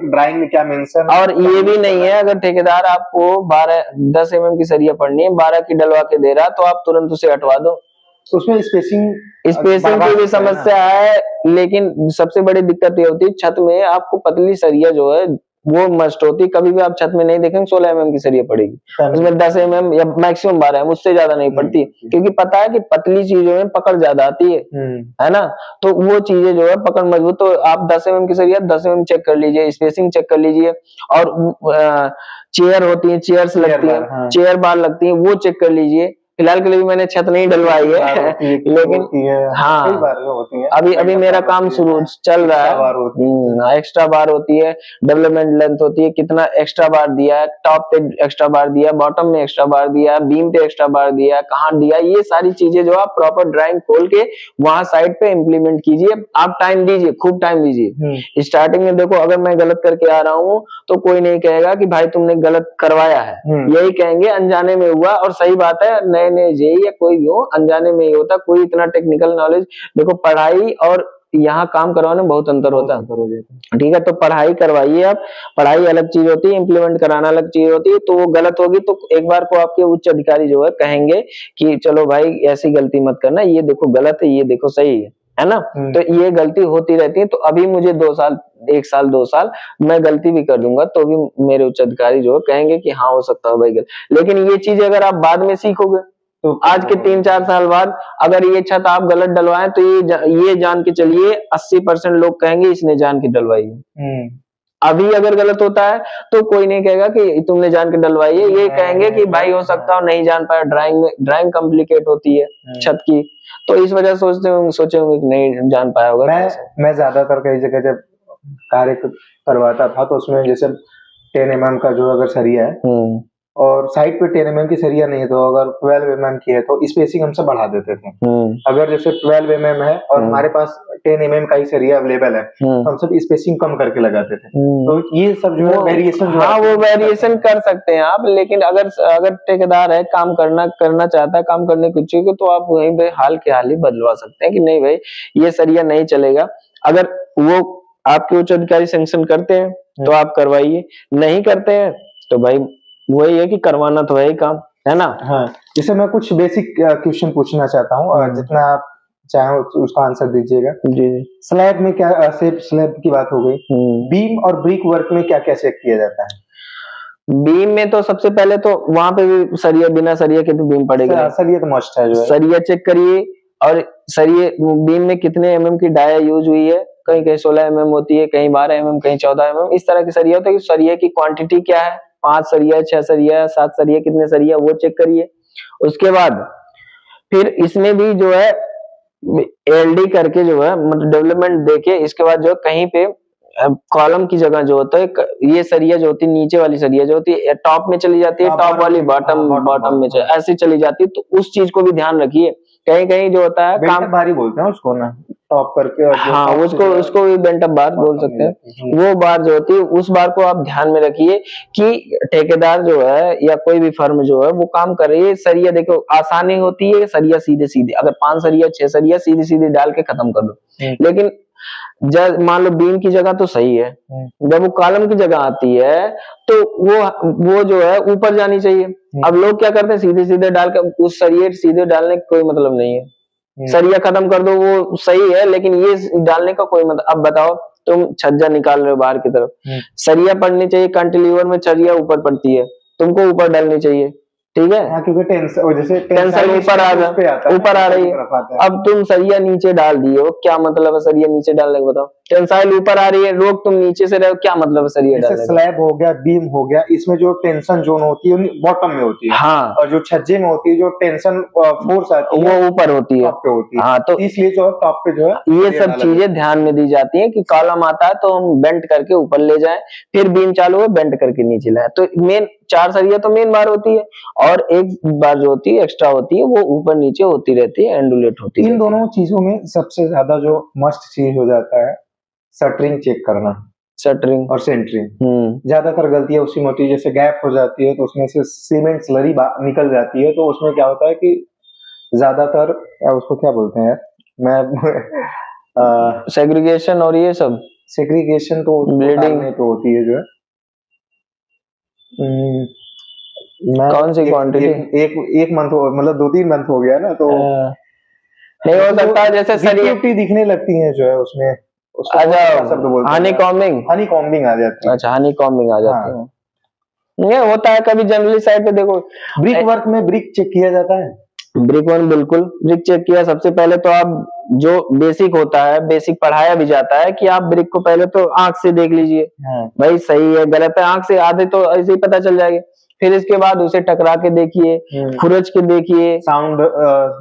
[SPEAKER 1] ड्राइंग में क्या मेंशन,
[SPEAKER 2] और ये भी नहीं है अगर ठेकेदार आपको 10 एमएम की सरिया पड़नी है 12 की डलवा के दे रहा तो आप तुरंत उसे हटवा दो।
[SPEAKER 1] उसमें स्पेसिंग
[SPEAKER 2] की भी समस्या है, लेकिन सबसे बड़ी दिक्कत ये होती है छत में आपको पतली सरिया जो है वो मस्ट होती है। कभी भी आप छत में नहीं देखेंगे 16 एमएम की सरिया पड़ेगी, उसमें 10 एमएम या मैक्सिमम 12 एमएम, उससे ज्यादा नहीं पड़ती, क्योंकि पता है कि पतली चीजों में पकड़ ज्यादा आती है ना। तो वो चीजें जो है पकड़ मजबूत, तो आप 10 एमएम की सरिया 10 एमएम चेक कर लीजिए, स्पेसिंग चेक कर लीजिए, और चेयर होती है, चेयर्स लगती है, चेयर बार लगती है, वो चेक कर लीजिए। फिलहाल के लिए भी मैंने छत नहीं डलवाई है लेकिन हाँ अभी मेरा काम शुरू चल रहा है। एक्स्ट्रा बार होती है, डेवलपमेंट लेंथ होती है, कितना एक्स्ट्रा बार दिया है, टॉप पे एक्स्ट्रा बार दिया, बॉटम में एक्स्ट्रा बार दिया, बीम पे एक्स्ट्रा बार दिया, कहाँ दिया, ये सारी चीजें जो आप प्रॉपर ड्राइंग खोल के वहां साइड पे इम्प्लीमेंट कीजिए। आप टाइम दीजिए, खूब टाइम दीजिए। स्टार्टिंग में देखो अगर मैं गलत करके आ रहा हूँ तो कोई नहीं कहेगा कि भाई तुमने गलत करवाया है, यही कहेंगे अनजाने में हुआ। और सही बात है, नए जेई या कोई भी हो अनजाने में ही होता, कोई इतना टेक्निकल नॉलेज, देखो पढ़ाई और यहाँ काम करवाने में बहुत अंतर होता है, ठीक है। तो पढ़ाई करवाइए आप, पढ़ाई अलग चीज होती है, इम्प्लीमेंट कराना अलग चीज होती है। तो वो गलत होगी तो एक बार को आपके उच्च अधिकारी जो है कहेंगे कि चलो भाई ऐसी गलती मत करना, ये देखो गलत है, ये देखो सही है ना। तो ये गलती होती रहती है। तो अभी मुझे 2 साल 1 साल 2 साल मैं गलती भी कर दूंगा तो भी मेरे उच्च अधिकारी जो है कहेंगे कि हाँ हो सकता है भाई गलत। लेकिन ये चीज अगर आप बाद में सीखोगे तो आज के 3-4 साल बाद अगर ये छत आप गलत डलवाएं तो ये जान के चलिए 80% लोग कहेंगे इसने जान के डलवाई है। अभी अगर गलत होता है तो कोई नहीं कहेगा कि तुमने जान के डलवाई है, ये कहेंगे कि भाई हो सकता है नहीं जान पाया, ड्राइंग कॉम्प्लिकेट होती है छत की, तो इस वजह से सोचे होंगे कि नहीं जान पाया होगा।
[SPEAKER 1] मैं ज्यादातर कई जगह जब कार्य करवाता था तो उसमें जैसे 10 mm का जो अगर सरिया है और साइड पे 10 mm की सरिया नहीं है तो अगर 12 mm की है तो स्पेसिंग हमसे बढ़ा देते थे। अगर जैसे 12 mm है और हमारे पास 10 mm का ही सरिया अवेलेबल है तो हम सब स्पेसिंग कम करके लगाते थे। तो ये सब जो है वेरिएशन जो
[SPEAKER 2] वो वेरिएशन कर सकते हैं आप, लेकिन अगर ठेकेदार है काम करना चाहता है, काम करने की इच्छुक है तो आप वहीं पे हाल के हाल ही बदलवा सकते हैं कि नहीं भाई ये सरिया नहीं चलेगा। अगर वो आपके उच्च अधिकारी सैंक्शन करते हैं तो आप करवाइए, नहीं करते हैं तो भाई वही है कि करवाना तो है ही काम, है ना।
[SPEAKER 1] हाँ, जैसे मैं कुछ बेसिक क्वेश्चन पूछना चाहता हूँ और जितना आप चाहे उसका आंसर दीजिएगा।
[SPEAKER 2] जी।
[SPEAKER 1] स्लैब में क्या स्लैब की बात हो गई, बीम और ब्रिक वर्क में क्या क्या चेक किया जाता है?
[SPEAKER 2] बीम में तो सबसे पहले तो वहां पे भी सरिया, बिना सरिया के तो बीम पड़ेगा,
[SPEAKER 1] सरिया तो मस्ट है, जो है
[SPEAKER 2] सरिया चेक करिए। और सरिये बीम में कितने एमएम की डाया यूज हुई है, कहीं कहीं 16 एमएम होती है, कहीं 12 एमएम, कहीं 14 एमएम, इस तरह की सरिया होता है कि सरिया की क्वांटिटी क्या है, 5 सरिया, 6 सरिया, 7 सरिया, कितने सरिया, वो चेक करिए। उसके बाद फिर इसमें भी जो है एलडी करके जो है मतलब डेवलपमेंट देके, इसके बाद जो कहीं पे कॉलम की जगह जो होता है, ये सरिया जो होती है नीचे वाली सरिया जो होती है टॉप में चली जाती है, टॉप वाली बॉटम में ऐसी चली जाती है, तो उस चीज को भी ध्यान रखिए। कहीं कहीं जो होता है काम
[SPEAKER 1] बारी बोलते हैं उसको ना, टॉप करके, और
[SPEAKER 2] हाँ उसको भी बेंट अप बार बोल सकते हैं। वो बार जो होती है उस बार को आप ध्यान में रखिए कि ठेकेदार जो है या कोई भी फर्म जो है वो काम कर रही है। सरिया देखो आसानी होती है, सरिया सीधे सीधे अगर 5 सरिया 6 सरिया सीधे सीधे डाल के खत्म कर दो, लेकिन जब मान लो बीम की जगह तो सही है, जब वो कॉलम की जगह आती है तो वो जो है ऊपर जानी चाहिए। अब लोग क्या करते हैं सीधे सीधे डाल के, उस सरिये सीधे डालने का कोई मतलब नहीं है, सरिया खत्म कर दो वो सही है, लेकिन ये डालने का कोई मतलब। अब बताओ तुम छज्जा निकाल रहे हो बाहर की तरफ, सरिया पड़नी चाहिए, कैंटिलीवर में सरिया ऊपर पड़ती है, तुमको ऊपर डालनी चाहिए, ठीक है।
[SPEAKER 1] हाँ, क्योंकि टेंशन जैसे
[SPEAKER 2] टेंशन ऊपर आ रही है। अब तुम सरिया नीचे डाल दिए हो, क्या मतलब है सरिया नीचे डालने का, बताओ। टेंसाइल ऊपर आ रही है, रोक तुम नीचे से रहे हो, क्या मतलब है सरिया डालने का।
[SPEAKER 1] स्लैब हो गया, बीम हो गया, इसमें जो टेंशन जोन होती है बॉटम में होती है।
[SPEAKER 2] हाँ,
[SPEAKER 1] और जो छज्जे में होती है, जो टेंशन फोर्स आती है
[SPEAKER 2] वो ऊपर होती है,
[SPEAKER 1] टॉप पे होती है।
[SPEAKER 2] हाँ, तो
[SPEAKER 1] इसलिए जो टॉप पे जो है
[SPEAKER 2] ये सब चीजें ध्यान में दी जाती है कि कॉलम आता है तो हम बेंट करके ऊपर ले जाएं, फिर बीम चालू है बेंट करके नीचे लाए। तो मेन 4 सरिया तो मेन बार होती है, और एक बार जो होती है एक्स्ट्रा होती है वो ऊपर नीचे होती रहती है, एंडुलेट होती है।
[SPEAKER 1] इन दोनों चीजों में सबसे ज्यादा जो मस्ट चीज हो जाता है शटरिंग चेक करना,
[SPEAKER 2] शटरिंग
[SPEAKER 1] और सेंटरिंग। ज्यादातर गलतियां उसी में होती है, जैसे गैप हो जाती है तो उसमें से सीमेंट स्लरी निकल जाती है, तो उसमें क्या होता है कि ज्यादातर उसको क्या बोलते हैं मैं
[SPEAKER 2] सेग्रीगेशन और ये सब
[SPEAKER 1] सेग्रीगेशन तो
[SPEAKER 2] ब्लीडिंग
[SPEAKER 1] पे होती है जो है। मैं
[SPEAKER 2] कौन सी क्वांटिटी,
[SPEAKER 1] एक मंथ मतलब 2-3 मंथ हो गया ना, तो
[SPEAKER 2] नहीं हो सकता है जैसे सरिया
[SPEAKER 1] दिखने लगती है जो है उसमें।
[SPEAKER 2] अच्छा, हनी कॉम्बिंग
[SPEAKER 1] आ जाती है।
[SPEAKER 2] अच्छा, हनी कॉम्बिंग आ जाती है। ये होता है कभी जनरली साइड पे। देखो
[SPEAKER 1] ब्रिक वर्क में ब्रिक चेक किया जाता है,
[SPEAKER 2] ब्रिक वन बिल्कुल ब्रिक चेक किया। सबसे पहले तो आप जो बेसिक होता है, बेसिक पढ़ाया भी जाता है कि आप ब्रिक को पहले तो आंख से देख लीजिए, भाई सही है गलत है, आंख से आधे तो ऐसे ही पता चल जाएगा। फिर इसके बाद उसे टकरा के देखिए, खुरच के देखिए,
[SPEAKER 1] साउंड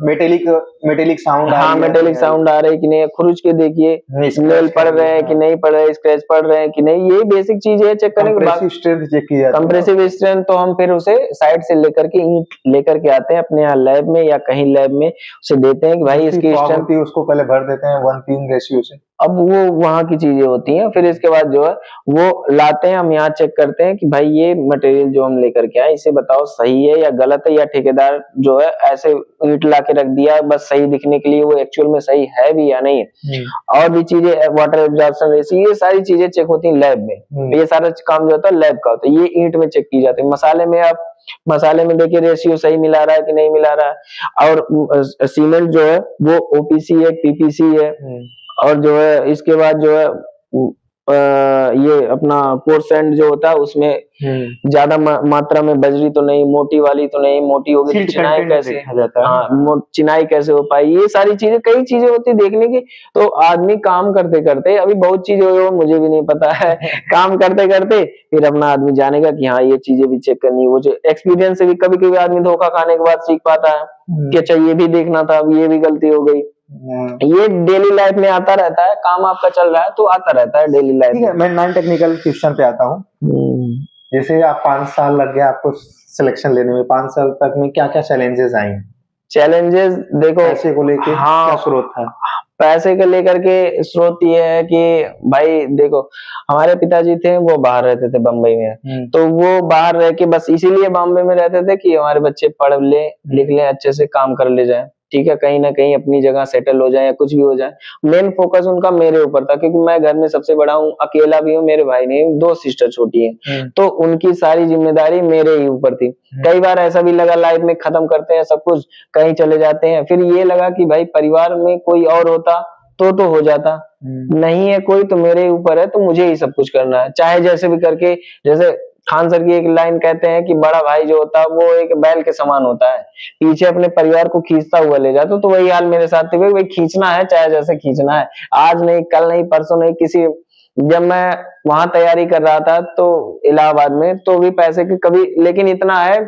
[SPEAKER 1] मेटेलिक साउंड,
[SPEAKER 2] हाँ मेटेलिक साउंड आ रहा है कि नहीं, खुरच के देखिए, नेल पड़ रहे हैं कि नहीं पड़ रहे, स्क्रैच पड़ रहे हैं कि नहीं, ये बेसिक चीज है चेक करने के बाद।
[SPEAKER 1] स्ट्रेंथ चेक किया,
[SPEAKER 2] कंप्रेसिव स्ट्रेंथ तो हम फिर उसे साइड से लेकर के ईंट लेकर के आते हैं अपने यहाँ लैब में या कहीं लैब में, उसे देते हैं कि भाई इसकी स्ट्रेंथ,
[SPEAKER 1] उसको पहले भर देते हैं 1:3 रेशियो से।
[SPEAKER 2] अब वो वहां की चीजें होती हैं। फिर इसके बाद जो है वो लाते हैं, हम यहाँ चेक करते हैं कि भाई ये मटेरियल जो हम लेकर के आए इसे बताओ सही है या गलत है, या ठेकेदार जो है ऐसे ईंट ला के रख दिया बस सही दिखने के लिए, वो एक्चुअल में सही है भी या नहीं है। और भी चीजें, वाटर एब्जॉर्प्शन रेशियो, ये सारी चीजें चेक होती है लैब में। ये सारा काम जो होता है लैब का होता है, ये ईंट में चेक की जाती है। मसाले में देखिए रेशियो सही मिला रहा है कि नहीं मिला रहा है। और सीमेंट जो है वो ओपीसी है, पीपीसी है, और जो है इसके बाद जो है ये अपना कोर्स सैंड जो होता है उसमें ज्यादा मात्रा में बजरी तो नहीं, मोटी वाली तो नहीं, मोटी होगी तो चिनाई कैसे, हाँ चिनाई कैसे हो पाई, ये सारी चीजें, कई चीजें होती है देखने की। तो आदमी काम करते करते, अभी बहुत चीजें हो मुझे भी नहीं पता है काम करते करते फिर अपना आदमी जानेगा कि हाँ ये चीजें भी चेक करनी है। वो जो एक्सपीरियंस से भी कभी कभी आदमी धोखा खाने के बाद सीख पाता है कि अच्छा ये भी देखना था, अब ये भी गलती हो गई। ये डेली लाइफ में आता रहता है, काम आपका चल रहा है तो आता रहता है डेली लाइफ में।
[SPEAKER 1] मैं नॉन टेक्निकल क्वेश्चन पे आता हूँ। जैसे आप 5 साल लग गया आपको सिलेक्शन लेने में, 5 साल तक में क्या क्या चैलेंजेस आए?
[SPEAKER 2] चैलेंजेस देखो
[SPEAKER 1] पैसे को लेके क्या स्रोत था?
[SPEAKER 2] पैसे को लेकर के स्रोत ये है कि भाई देखो हमारे पिताजी थे वो बाहर रहते थे बम्बई में, तो वो बाहर रह के बस इसीलिए बॉम्बे में रहते थे कि हमारे बच्चे पढ़ ले लिख ले अच्छे से काम कर ले जाए, ठीक है, कहीं ना कहीं अपनी जगह सेटल हो जाए या कुछ भी हो जाए। मेन फोकस उनका मेरे ऊपर था क्योंकि मैं घर में सबसे बड़ा हूँ, अकेला भी हूँ, मेरे भाई नहीं, 2 सिस्टर छोटी हैं, तो उनकी सारी जिम्मेदारी मेरे ही ऊपर थी। कई बार ऐसा भी लगा लाइफ में खत्म करते हैं सब कुछ, कहीं चले जाते हैं, फिर ये लगा कि भाई परिवार में कोई और होता तो हो जाता, नहीं है कोई तो मेरे ऊपर है, तो मुझे ही सब कुछ करना है, चाहे जैसे भी करके। जैसे खान सर की एक लाइन कहते हैं कि बड़ा भाई जो होता है वो एक बैल के समान होता है, पीछे अपने परिवार को खींचता हुआ ले जाता, तो वही हाल मेरे साथ थी, भाई खींचना है चाहे जैसे खींचना है, आज नहीं कल नहीं परसों नहीं, किसी जब मैं वहां तैयारी कर रहा था तो इलाहाबाद में, तो भी पैसे की कभी, लेकिन इतना है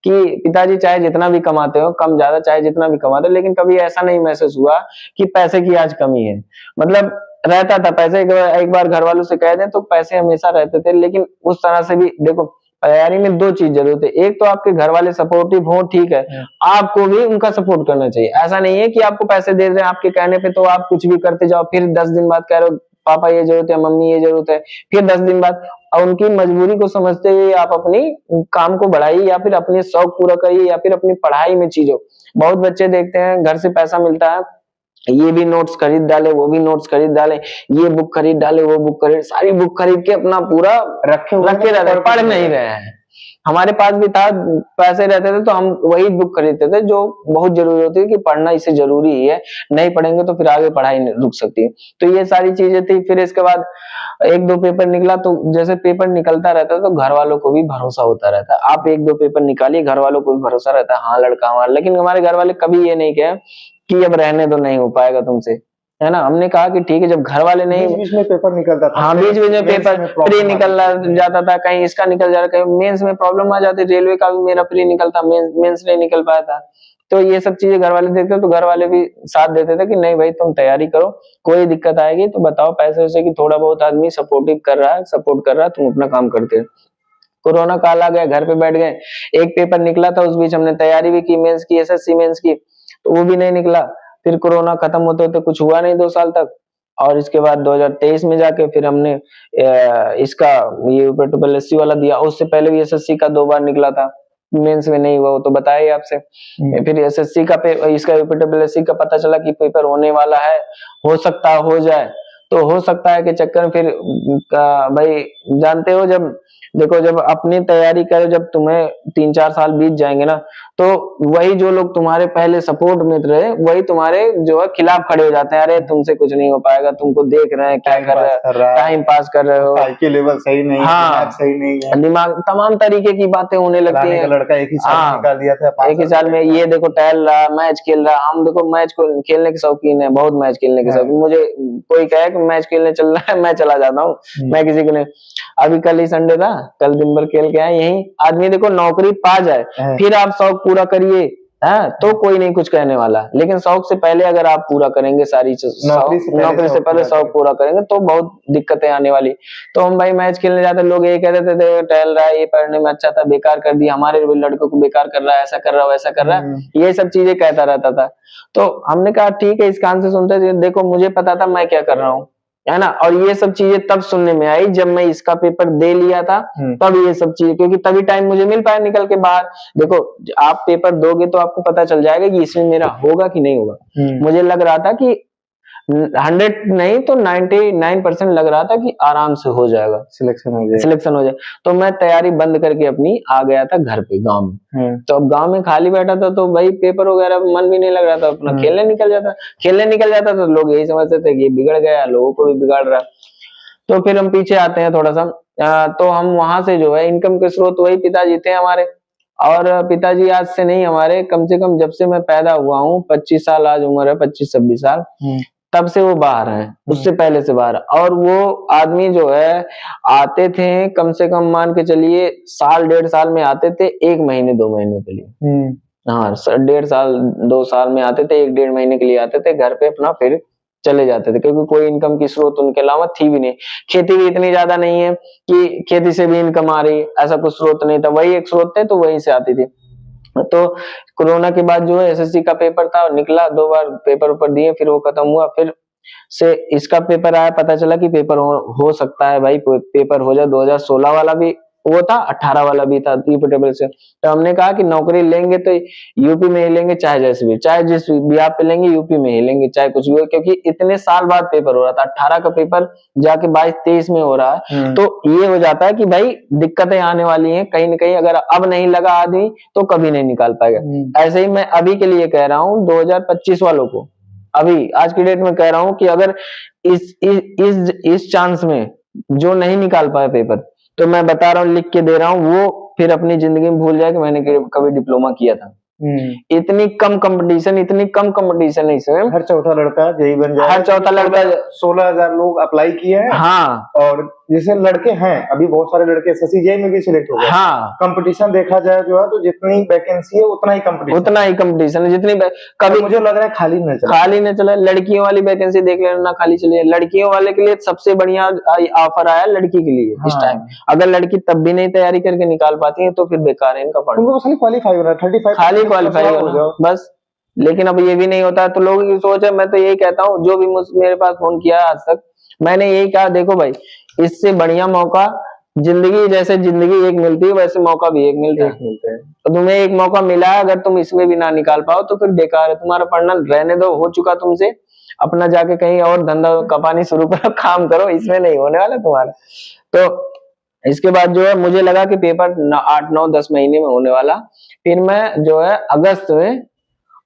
[SPEAKER 2] कि पिताजी चाहे जितना भी कमाते हो, कम ज्यादा चाहे जितना भी कमाते हो, लेकिन कभी ऐसा नहीं महसूस हुआ कि पैसे की आज कमी है। मतलब रहता था पैसे, एक बार घर वालों से कह दें तो पैसे हमेशा रहते थे, लेकिन उस तरह से भी देखो तैयारी में 2 चीज जरूरत है, एक तो आपके घर वाले सपोर्टिव हो, ठीक है, आपको भी उनका सपोर्ट करना चाहिए। ऐसा नहीं है कि आपको पैसे दे रहे हैं आपके कहने पे तो आप कुछ भी करते जाओ, फिर 10 दिन बाद कह रहे हो पापा ये जरूरत है, मम्मी ये जरूरत है, फिर 10 दिन बाद, और उनकी मजबूरी को समझते हुए आप अपनी काम को बढ़ाइए या फिर अपने शौक पूरा करिए या फिर अपनी पढ़ाई में चीजों। बहुत बच्चे देखते हैं घर से पैसा मिलता है, ये भी नोट्स खरीद डाले, वो भी नोट्स खरीद डाले, ये बुक खरीद डाले, वो बुक खरीद, सारी बुक खरीद के अपना पूरा रखे रहते, पढ़ नहीं रहे हैं। हमारे पास भी था, पैसे रहते थे तो हम वही बुक खरीदते थे जो बहुत जरूरी होती है, कि पढ़ना इससे जरूरी ही है, नहीं पढ़ेंगे तो फिर आगे पढ़ाई रुक सकती है। तो ये सारी चीजें थी। फिर इसके बाद एक दो पेपर निकला, तो जैसे पेपर निकलता रहता है तो घर वालों को भी भरोसा होता रहता है। आप एक दो पेपर निकालिए, घर वालों को भी भरोसा रहता है, हाँ लड़का हमारा। लेकिन हमारे घर वाले कभी ये नहीं कहे कि अब रहने दो, नहीं हो पाएगा तुमसे, है ना। हमने कहा कि ठीक है, जब घर वाले नहीं,
[SPEAKER 1] बीच में पेपर निकलता था,
[SPEAKER 2] हाँ बीच में पेपर प्री निकल जाता था, कहीं इसका निकल जा रहा, कहीं मेंस में प्रॉब्लम आ जाती, रेलवे का भी मेरा प्री निकलता, मेंस नहीं निकल पाया था। तो ये सब चीजें घर वाले देखते, तो घर वाले भी साथ देते थे कि नहीं भाई तुम तैयारी करो, कोई दिक्कत आएगी तो बताओ, पैसे वैसे की थोड़ा बहुत आदमी सपोर्ट कर रहा है, तुम अपना काम करते हो। कोरोना काल आ गया, घर पे बैठ गए, एक पेपर निकला था, उस बीच हमने तैयारी भी की, मेंस की, एसएससी मेंस की, तो वो भी नहीं निकला। फिर कोरोना खत्म होते होते कुछ हुआ नहीं 2 साल तक, और इसके बाद 2023 में जाके फिर हमने इसका ये यूपीएससी वाला दिया। उससे पहले भी एसएससी का 2 बार निकला था, मेंस में नहीं हुआ, वो तो बताया ही आपसे। फिर एसएससी का इसका यूपीएससी का पता चला कि पेपर होने वाला है, हो सकता हो जाए, तो हो सकता है कि चक्कर में फिर भाई जानते हो, जब देखो जब अपनी तैयारी करो, जब तुम्हें 3-4 साल बीत जाएंगे ना, तो वही जो लोग तुम्हारे पहले सपोर्ट में रहे, वही तुम्हारे जो है खिलाफ खड़े हो जाते हैं, अरे तुमसे कुछ नहीं हो पाएगा, तुमको देख रहे हैं क्या कर रहे हो, टाइम पास कर रहे हो,
[SPEAKER 1] IQ लेवल सही नहीं,
[SPEAKER 2] हाँ
[SPEAKER 1] सही नहीं है,
[SPEAKER 2] दिमाग, तमाम तरीके की बातें होने लगती हैं।
[SPEAKER 1] लड़का एक ही साल निकाल दिया था,
[SPEAKER 2] 1 ही साल में ये देखो टहल रहा, मैच खेल रहा। हम देखो मैच को खेलने के शौकीन है, बहुत मैच खेलने के शौकीन। मुझे कोई कहे कि मैच खेलने चल रहा है, मैं चला जाता हूँ, मैं किसी को नहीं। अभी कल ही संडे था, कल दिन भर खेल के आए। यही आदमी देखो नौकरी पा जाए, फिर आप शौक पूरा करिए, है तो कोई नहीं कुछ कहने वाला, लेकिन शौक से पहले अगर आप पूरा करेंगे सारी चीज, नौकरी से पहले शौक पूरा करेंगे तो बहुत दिक्कतें आने वाली। तो हम भाई मैच खेलने जाते, लोग यही कहते थे टहल रहा है, ये पढ़ने में अच्छा था, बेकार कर दिया, हमारे लड़कों को बेकार कर रहा है, ऐसा कर रहा है, वैसा कर रहा है, ये सब चीजें कहता रहता था। तो हमने कहा ठीक है, इस कान से सुनते थे, देखो मुझे पता था मैं क्या कर रहा हूँ, है ना। और ये सब चीजें तब सुनने में आई जब मैं इसका पेपर दे लिया था, तब ये सब चीजें, क्योंकि तभी टाइम मुझे मिल पाया निकल के बाहर। देखो आप पेपर दोगे तो आपको पता चल जाएगा कि इसमें मेरा होगा कि नहीं होगा। मुझे लग रहा था कि 100 नहीं तो 99% लग रहा था कि आराम से हो जाएगा, सिलेक्शन हो जाए। तो मैं तैयारी बंद करके अपनी आ गया था घर पे, गांव में। तो अब गांव में खाली बैठा था, तो भाई पेपर वगैरह मन भी नहीं लग रहा था, अपना खेलने निकल जाता तो लोग यही समझते थे कि बिगड़ गया, लोगों को भी बिगाड़ रहा। तो फिर हम पीछे आते हैं थोड़ा सा, तो हम वहां से जो है इनकम के स्रोत वही पिताजी थे हमारे। और पिताजी आज से नहीं, हमारे कम से कम जब से मैं पैदा हुआ हूँ, 25 साल आज उम्र है, 25-26 साल, तब से वो बाहर हैं, उससे पहले से बाहर। और वो आदमी जो है आते थे कम से कम मान के चलिए 1.5 साल में आते थे, 1 महीने 2 महीने के लिए, हाँ 1.5 साल 2 साल में आते थे, 1-1.5 महीने के लिए आते थे घर पे, अपना फिर चले जाते थे, क्योंकि कोई इनकम की स्रोत उनके अलावा थी भी नहीं। खेती भी इतनी ज्यादा नहीं है कि खेती से भी इनकम आ रही, ऐसा कुछ स्रोत नहीं था, वही एक स्रोत थे, तो वहीं से आती थी। तो कोरोना के बाद जो है एसएससी का पेपर था, निकला, 2 बार पेपर ऊपर दिए, फिर वो खत्म हुआ, फिर से इसका पेपर आया, पता चला कि पेपर हो सकता है भाई, पेपर हो जाए। 2016 वाला भी वो था, 18 वाला भी था यूपी से। तो हमने कहा कि नौकरी लेंगे तो यूपी में ही लेंगे, चाहे जैसे भी, चाहे जिस भी आप पे लेंगे यूपी में ही लेंगे, चाहे कुछ भी हो, क्योंकि इतने साल बाद पेपर हो रहा था। 18 का पेपर जाके 22-23 में हो रहा है, तो ये हो जाता है कि भाई दिक्कतें आने वाली हैं कहीं ना कहीं। अगर अब नहीं लगा आदमी तो कभी नहीं निकाल पाएगा। ऐसे ही मैं अभी के लिए कह रहा हूँ 2025 वालों को, अभी आज की डेट में कह रहा हूँ कि अगर इस चांस में जो नहीं निकाल पाए पेपर, तो मैं बता रहा हूँ, लिख के दे रहा हूँ, वो फिर अपनी जिंदगी में भूल जाए कि मैंने कभी डिप्लोमा किया था। इतनी कम कंपटीशन है इसमें।
[SPEAKER 1] हर चौथा लड़का जेई बन जाए,
[SPEAKER 2] हर चौथा लड़का,
[SPEAKER 1] 16,000 लोग अप्लाई किए हैं।
[SPEAKER 2] हाँ,
[SPEAKER 1] और जैसे लड़के हैं अभी बहुत सारे लड़के एसएससी जेई में भी सिलेक्ट हो गए।
[SPEAKER 2] हाँ,
[SPEAKER 1] कंपटीशन देखा जाए जो है, तो जितनी वैकेंसी है उतना ही कंपटीशन है, जितनी
[SPEAKER 2] कभी
[SPEAKER 1] मुझे लग रहा है खाली
[SPEAKER 2] न चला। लड़कियों वाली वैकेंसी देख लेना, ना खाली चली है। लड़कियों वाले के लिए सबसे बढ़िया ऑफर आया लड़की के लिए इस टाइम। अगर लड़की तब भी नहीं तैयारी करके निकाल पाती है तो फिर बेकार है इनका पढ़ना,
[SPEAKER 1] क्वालिफाई होना, 35
[SPEAKER 2] खाली क्वालिफाई होना बस। लेकिन अब ये भी नहीं होता, तो लोगों की सोच है। मैं तो यही कहता हूँ, जो भी मेरे पास फोन किया आज तक, मैंने यही कहा, देखो भाई, इससे बढ़िया मौका जिंदगी, जैसे जिंदगी एक मिलती है वैसे मौका भी एक मिलता है। तो तुम्हें एक मौका मिला है, अगर तुम इसमें भी ना निकाल पाओ तो फिर बेकार है तुम्हारा पढ़ना, रहने दो, हो चुका तुमसे। अपना जाके कहीं और धंधा कपानी शुरू करो, काम करो, इसमें नहीं होने वाला तुम्हारा। तो इसके बाद जो है मुझे लगा कि पेपर 8-9-10 महीने में होने वाला। फिर मैं जो है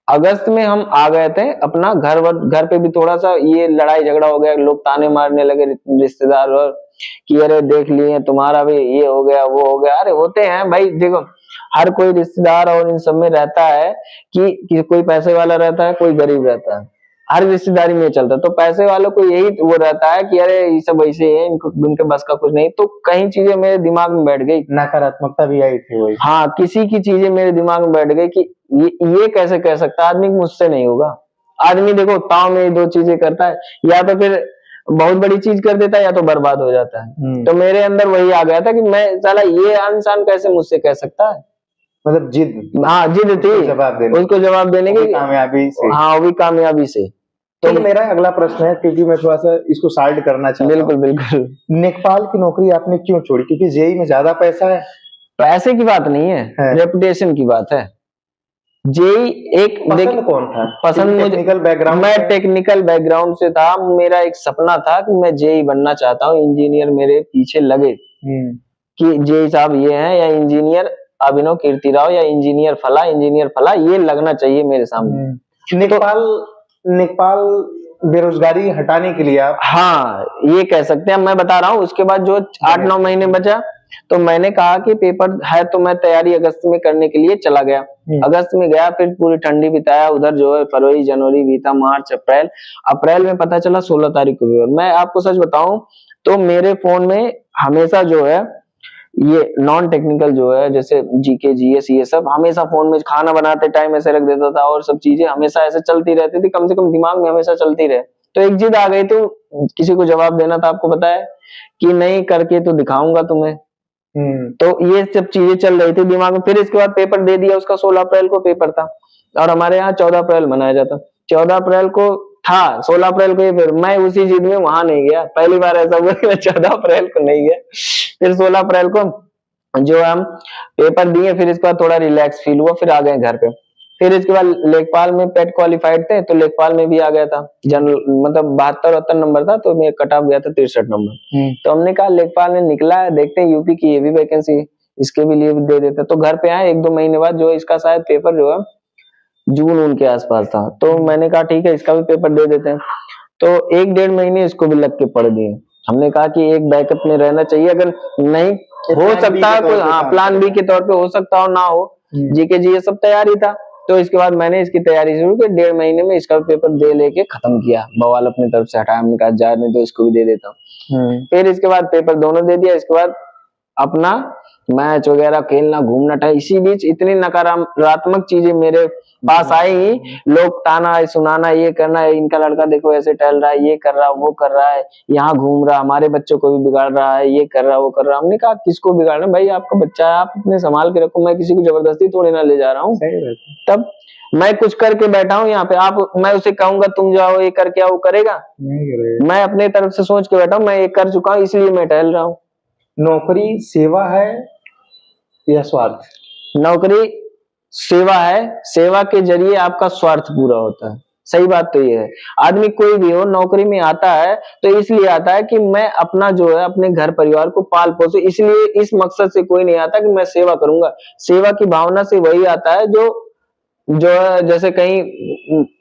[SPEAKER 2] अगस्त में हम आ गए थे अपना घर पे भी थोड़ा सा ये लड़ाई झगड़ा हो गया, लोग ताने मारने लगे रिश्तेदार और कि अरे देख लिए तुम्हारा भी ये हो गया वो हो गया। अरे होते हैं भाई, देखो हर कोई रिश्तेदार और इन सब में रहता है कि कोई पैसे वाला रहता है, कोई गरीब रहता है, हर रिश्तेदारी में चलता है। तो पैसे वालों को यही वो रहता है कि अरे ये सब ऐसे है, इनके बस का कुछ नहीं। तो कई चीजें मेरे दिमाग में बैठ गई,
[SPEAKER 1] नकारात्मकता भी आई थी वही।
[SPEAKER 2] हाँ, किसी की चीजें मेरे दिमाग में बैठ गई कि ये कैसे कह सकता है आदमी, मुझसे नहीं होगा। आदमी देखो ताव में 2 चीजें करता है, या तो फिर बहुत बड़ी चीज कर देता है या तो बर्बाद हो जाता है। तो मेरे अंदर वही आ गया था कि मैं साला ये इंसान कैसे मुझसे कह सकता है,
[SPEAKER 1] मतलब जिद,
[SPEAKER 2] हाँ जिद थी उसको जवाब देने की,
[SPEAKER 1] कामयाबी से।
[SPEAKER 2] हाँ वो भी कामयाबी से।
[SPEAKER 1] तो मेरा अगला प्रश्न है, क्योंकि मैं थोड़ा सा इसको साइड करना चाहता हूँ।
[SPEAKER 2] बिल्कुल बिल्कुल।
[SPEAKER 1] लेखपाल की नौकरी आपने क्यों छोड़ी? क्योंकि जेई में ज्यादा पैसा है?
[SPEAKER 2] पैसे की बात नहीं है, रेपुटेशन की बात है। जेई एक
[SPEAKER 1] पसंद कौन था?
[SPEAKER 2] पसंद
[SPEAKER 1] टेक्निकल बैकग्राउंड,
[SPEAKER 2] मैं टेक्निकल बैकग्राउंड से था। मेरा एक सपना था कि मैं जेई बनना चाहता हूँ। इंजीनियर मेरे पीछे लगे कि जेई साहब ये हैं, या इंजीनियर अभिनव कीर्तिराव, या इंजीनियर फला ये लगना चाहिए मेरे सामने।
[SPEAKER 1] लेखपाल बेरोजगारी हटाने के लिए आप,
[SPEAKER 2] हाँ ये कह सकते हैं। मैं बता रहा हूँ उसके बाद जो 8-9 महीने बचा, तो मैंने कहा कि पेपर है तो मैं तैयारी अगस्त में करने के लिए चला गया। अगस्त में गया, फिर पूरी ठंडी बिताया उधर, जो है फरवरी जनवरी बीता, मार्च अप्रैल में पता चला 16 तारीख को पेपर। मैं आपको सच बताऊं तो मेरे फोन में हमेशा जो है ये नॉन टेक्निकल जो है, जैसे जीके जीएस ये सब हमेशा फोन में खाना बनाते टाइम ऐसे रख देता था, और सब चीजें हमेशा ऐसे चलती रहती थी, कम से कम दिमाग में हमेशा चलती रहे। तो एक जिद आ गई तो किसी को जवाब देना था, आपको पता है कि नहीं करके तो दिखाऊंगा तुम्हें। तो ये सब चीजें चल रही थी दिमाग में। फिर इसके बाद पेपर दे दिया, उसका 16 अप्रैल को पेपर था, और हमारे यहाँ 14 अप्रैल मनाया जाता। 14 अप्रैल को था, 16 अप्रैल को ये पेपर, मैं उसी जिद में वहां नहीं गया। पहली बार ऐसा हुआ कि मैं 14 अप्रैल को नहीं गया। फिर 16 अप्रैल को जो हम पेपर दिए, फिर इसके बाद थोड़ा रिलैक्स फील हुआ, फिर आ गए घर पे। फिर इसके बाद लेखपाल में पेट क्वालिफाइड थे, तो लेखपाल में भी आ गया था जनरल, मतलब 72-73 नंबर था, तो मेरा कट ऑफ गया था 63 नंबर। तो हमने कहा लेखपाल में निकला है, देखते हैं यूपी की ये भी वैकेंसी, इसके भी लिए भी दे देते। तो घर पे आए 1-2 महीने बाद, जो इसका शायद पेपर जो है जून उनके आसपास था, तो मैंने कहा ठीक है इसका भी पेपर दे देते हैं। तो 1-1.5 महीने इसको भी लग के पड़ गए। हमने कहा कि एक बैकअप में रहना चाहिए, अगर नहीं हो सकता है कोई, हाँ प्लान बी के तौर पे हो सकता हो ना हो, जीके जी ये सब तैयारी था। तो इसके बाद मैंने इसकी तैयारी शुरू की, 1.5 महीने में इसका पेपर दे लेके खत्म किया, बवाल अपनी तरफ से हटाया। हमने कहा जा नहीं तो इसको भी दे देता हूँ। फिर इसके बाद पेपर दोनों दे दिया, इसके बाद अपना मैच वगैरह खेलना घूमना था। इसी बीच इतनी नकारात्मक चीजें मेरे पास आई, लोग ताना सुनाना, ये करना है, इनका लड़का देखो ऐसे टहल रहा है, ये कर रहा है, वो कर रहा है, यहाँ घूम रहा, हमारे बच्चों को भी बिगाड़ रहा है, ये कर रहा वो कर रहा। हमने कहा किसको बिगाड़ना भाई, आपका बच्चा है, आप अपने संभाल के रखो, मैं किसी को जबरदस्ती थोड़ी ना ले जा रहा हूँ। तब मैं कुछ करके बैठा हूँ यहाँ पे, आप मैं उसे कहूंगा तुम जाओ ये करके आओ, करेगा? मैं अपने तरफ से सोच के बैठा हूँ, मैं ये कर चुका हूँ इसलिए मैं टहल रहा हूँ।
[SPEAKER 1] नौकरी सेवा है या स्वार्थ?
[SPEAKER 2] नौकरी सेवा है, सेवा के जरिए आपका स्वार्थ पूरा होता है। सही बात तो ये है, आदमी कोई भी हो नौकरी में आता है तो इसलिए आता है कि मैं अपना जो है अपने घर परिवार को पाल पोसू, इसलिए इस मकसद से कोई नहीं आता कि मैं सेवा करूंगा। सेवा की भावना से वही आता है जो है, जैसे कहीं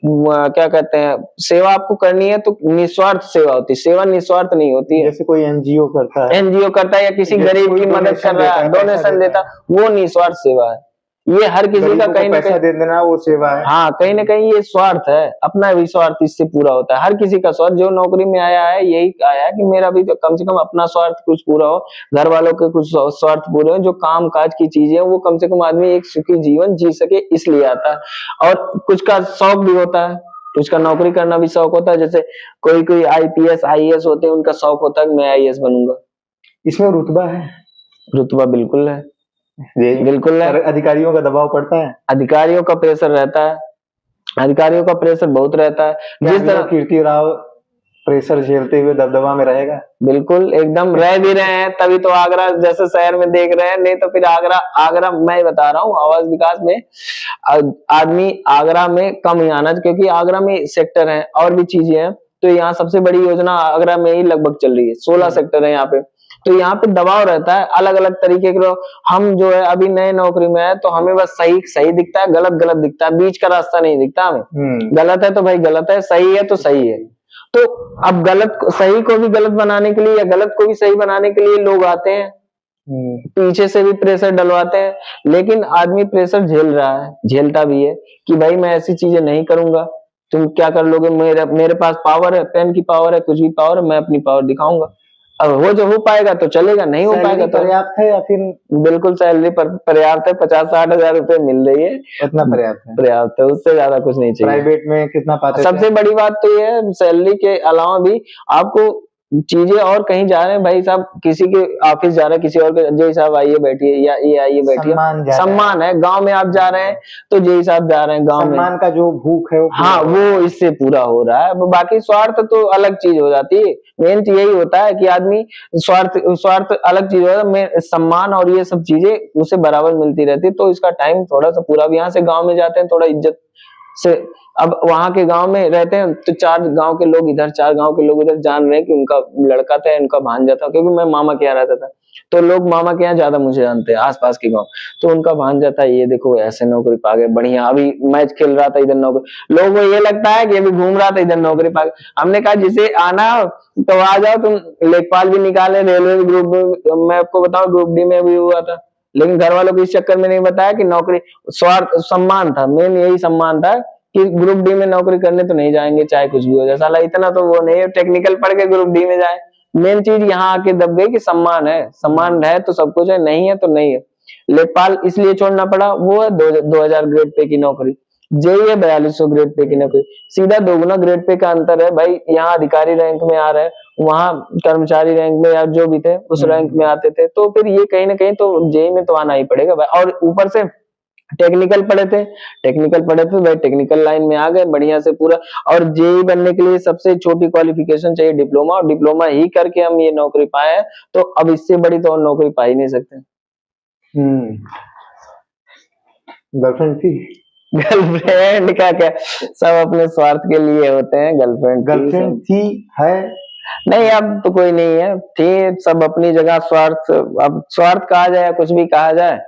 [SPEAKER 2] क्या कहते हैं, सेवा आपको करनी है तो निस्वार्थ सेवा होती है, सेवा निस्वार्थ नहीं होती है।
[SPEAKER 1] जैसे कोई एनजीओ करता है,
[SPEAKER 2] या किसी गरीब की मदद कर रहा है, डोनेशन देता, वो निस्वार्थ सेवा है। ये हर किसी का कहीं ना कहीं
[SPEAKER 1] दे देना वो सेवा है।
[SPEAKER 2] हाँ, कहीं ना कहीं ये स्वार्थ है, अपना भी स्वार्थ इससे पूरा होता है। हर किसी का स्वार्थ, जो नौकरी में आया है यही आया है कि मेरा भी तो कम से कम अपना स्वार्थ कुछ पूरा हो, घर वालों के कुछ स्वार्थ पूरे हो, जो काम काज की चीजें वो कम से कम आदमी एक सुखी जीवन जी सके, इसलिए आता है। और कुछ का शौक भी होता है, कुछ का नौकरी करना भी शौक होता है। जैसे कोई IPS IAS होते हैं, उनका शौक होता है कि मैं IAS बनूंगा।
[SPEAKER 1] इसमें रुतबा है?
[SPEAKER 2] रुतबा बिल्कुल है, बिल्कुल है।
[SPEAKER 1] अधिकारियों का दबाव पड़ता है?
[SPEAKER 2] अधिकारियों का प्रेशर रहता है, अधिकारियों का प्रेशर बहुत रहता है। जिस तरह
[SPEAKER 1] कीर्तिराव प्रेशर झेलते हुए दबदबा में रहेगा?
[SPEAKER 2] बिल्कुल, एकदम रह भी रहे हैं, तभी तो आगरा जैसे शहर में देख रहे हैं। नहीं तो फिर आगरा मैं बता रहा हूँ, आवास विकास में आदमी आगरा में कम ही आना, क्योंकि आगरा में सेक्टर है और भी चीजें हैं। तो यहाँ सबसे बड़ी योजना आगरा में ही लगभग चल रही है, 16 सेक्टर है यहाँ पे। तो यहाँ पे दबाव रहता है अलग अलग तरीके के लोग। हम जो है अभी नए नौकरी में है तो हमें बस सही सही दिखता है, गलत गलत दिखता है, बीच का रास्ता नहीं दिखता हमें। गलत है तो भाई गलत है, सही है तो सही है। तो अब गलत सही को भी गलत बनाने के लिए या गलत को भी सही बनाने के लिए लोग आते हैं, पीछे से भी प्रेशर डलवाते हैं, लेकिन आदमी प्रेशर झेल रहा है, झेलता भी है कि भाई मैं ऐसी चीजें नहीं करूंगा, तुम क्या कर लोगे, मेरे पास पावर है, पेन की पावर है, कुछ भी पावर है, मैं अपनी पावर दिखाऊंगा। अब वो जो हो पाएगा तो चलेगा, नहीं हो पाएगा तो
[SPEAKER 1] पर्याप्त है या फिर
[SPEAKER 2] बिल्कुल सैलरी पर्याप्त है, 50-60 हजार रुपए मिल रही है,
[SPEAKER 1] इतना पर्याप्त है,
[SPEAKER 2] पर्याप्त है, उससे ज्यादा कुछ नहीं चाहिए।
[SPEAKER 1] प्राइवेट में कितना पाते थे?
[SPEAKER 2] सबसे बड़ी बात तो ये है सैलरी के अलावा भी आपको चीजें और कहीं जा रहे हैं भाई साहब, किसी के ऑफिस जा रहे हैं, किसी और के जय साहब आइए बैठिए या ये आइए बैठिए, सम्मान है। गांव में आप जा रहे हैं तो जय साहब जा रहे हैं, गांव में
[SPEAKER 1] सम्मान का जो भूख है
[SPEAKER 2] हाँ वो इससे पूरा हो रहा है। बाकी स्वार्थ तो अलग चीज हो जाती है, मेन तो यही होता है कि आदमी स्वार्थ अलग चीज होता है, सम्मान और ये सब चीजें उसे बराबर मिलती रहती है। तो इसका टाइम थोड़ा सा पूरा, अब यहाँ से गाँव में जाते हैं थोड़ा इज्जत से, अब वहां के गांव में रहते हैं तो 4 गांव के लोग इधर, 4 गांव के लोग इधर जान रहे हैं कि उनका लड़का था, उनका भांजा था, क्योंकि मैं मामा के यहाँ रहता था तो लोग मामा के यहाँ ज्यादा मुझे जानते हैं, आसपास के गांव। तो उनका भांजा था, ये देखो ऐसे नौकरी पा गए, बढ़िया, अभी मैच खेल रहा था इधर नौकरी, लोगों को ये लगता है कि अभी घूम रहा था इधर नौकरी पा गए। हमने कहा जिसे आना तो आ जाओ, तुम लेखपाल भी निकाले, रेलवे ग्रुप में, मैं आपको बताऊं ग्रुप डी में भी हुआ था, लेकिन घर वालों को इस चक्कर में नहीं बताया कि नौकरी स्वार्थ, सम्मान था, मेन यही सम्मान था कि ग्रुप डी में नौकरी करने तो नहीं जाएंगे चाहे कुछ भी हो जाए, साला इतना तो वो नहीं है टेक्निकल पढ़ के ग्रुप डी में जाए। मेन चीज यहाँ आके दब गई कि सम्मान है, सम्मान है तो सब कुछ है, नहीं है तो नहीं है। लेखपाल इसलिए छोड़ना पड़ा, वो है 2000 ग्रेड पे की नौकरी, जेई है 4200 ग्रेड पे की नौकरी, सीधा 2 गुना ग्रेड पे का अंतर है भाई। यहाँ अधिकारी रैंक में आ रहे हैं, वहाँ कर्मचारी रैंक में या जो भी थे उस रैंक में आते थे, तो फिर ये कहीं ना कहीं तो जेई में तो आना ही पड़ेगा भाई। और ऊपर से टेक्निकल पढ़े थे भाई, टेक्निकल लाइन में आ गए बढ़िया से पूरा। और जेई बनने के लिए सबसे छोटी क्वालिफिकेशन चाहिए डिप्लोमा, और डिप्लोमा ही करके हम ये नौकरी पाए हैं, तो अब इससे बड़ी तो और नौकरी पा ही नहीं सकते।
[SPEAKER 1] गर्लफ्रेंड थी?
[SPEAKER 2] गर्लफ्रेंड का क्या, सब अपने स्वार्थ के लिए होते हैं।
[SPEAKER 1] गर्लफ्रेंड थी है
[SPEAKER 2] नहीं, अब तो कोई नहीं है, थी सब अपनी जगह। स्वार्थ, अब स्वार्थ कहा जाए कुछ भी कहा जाए,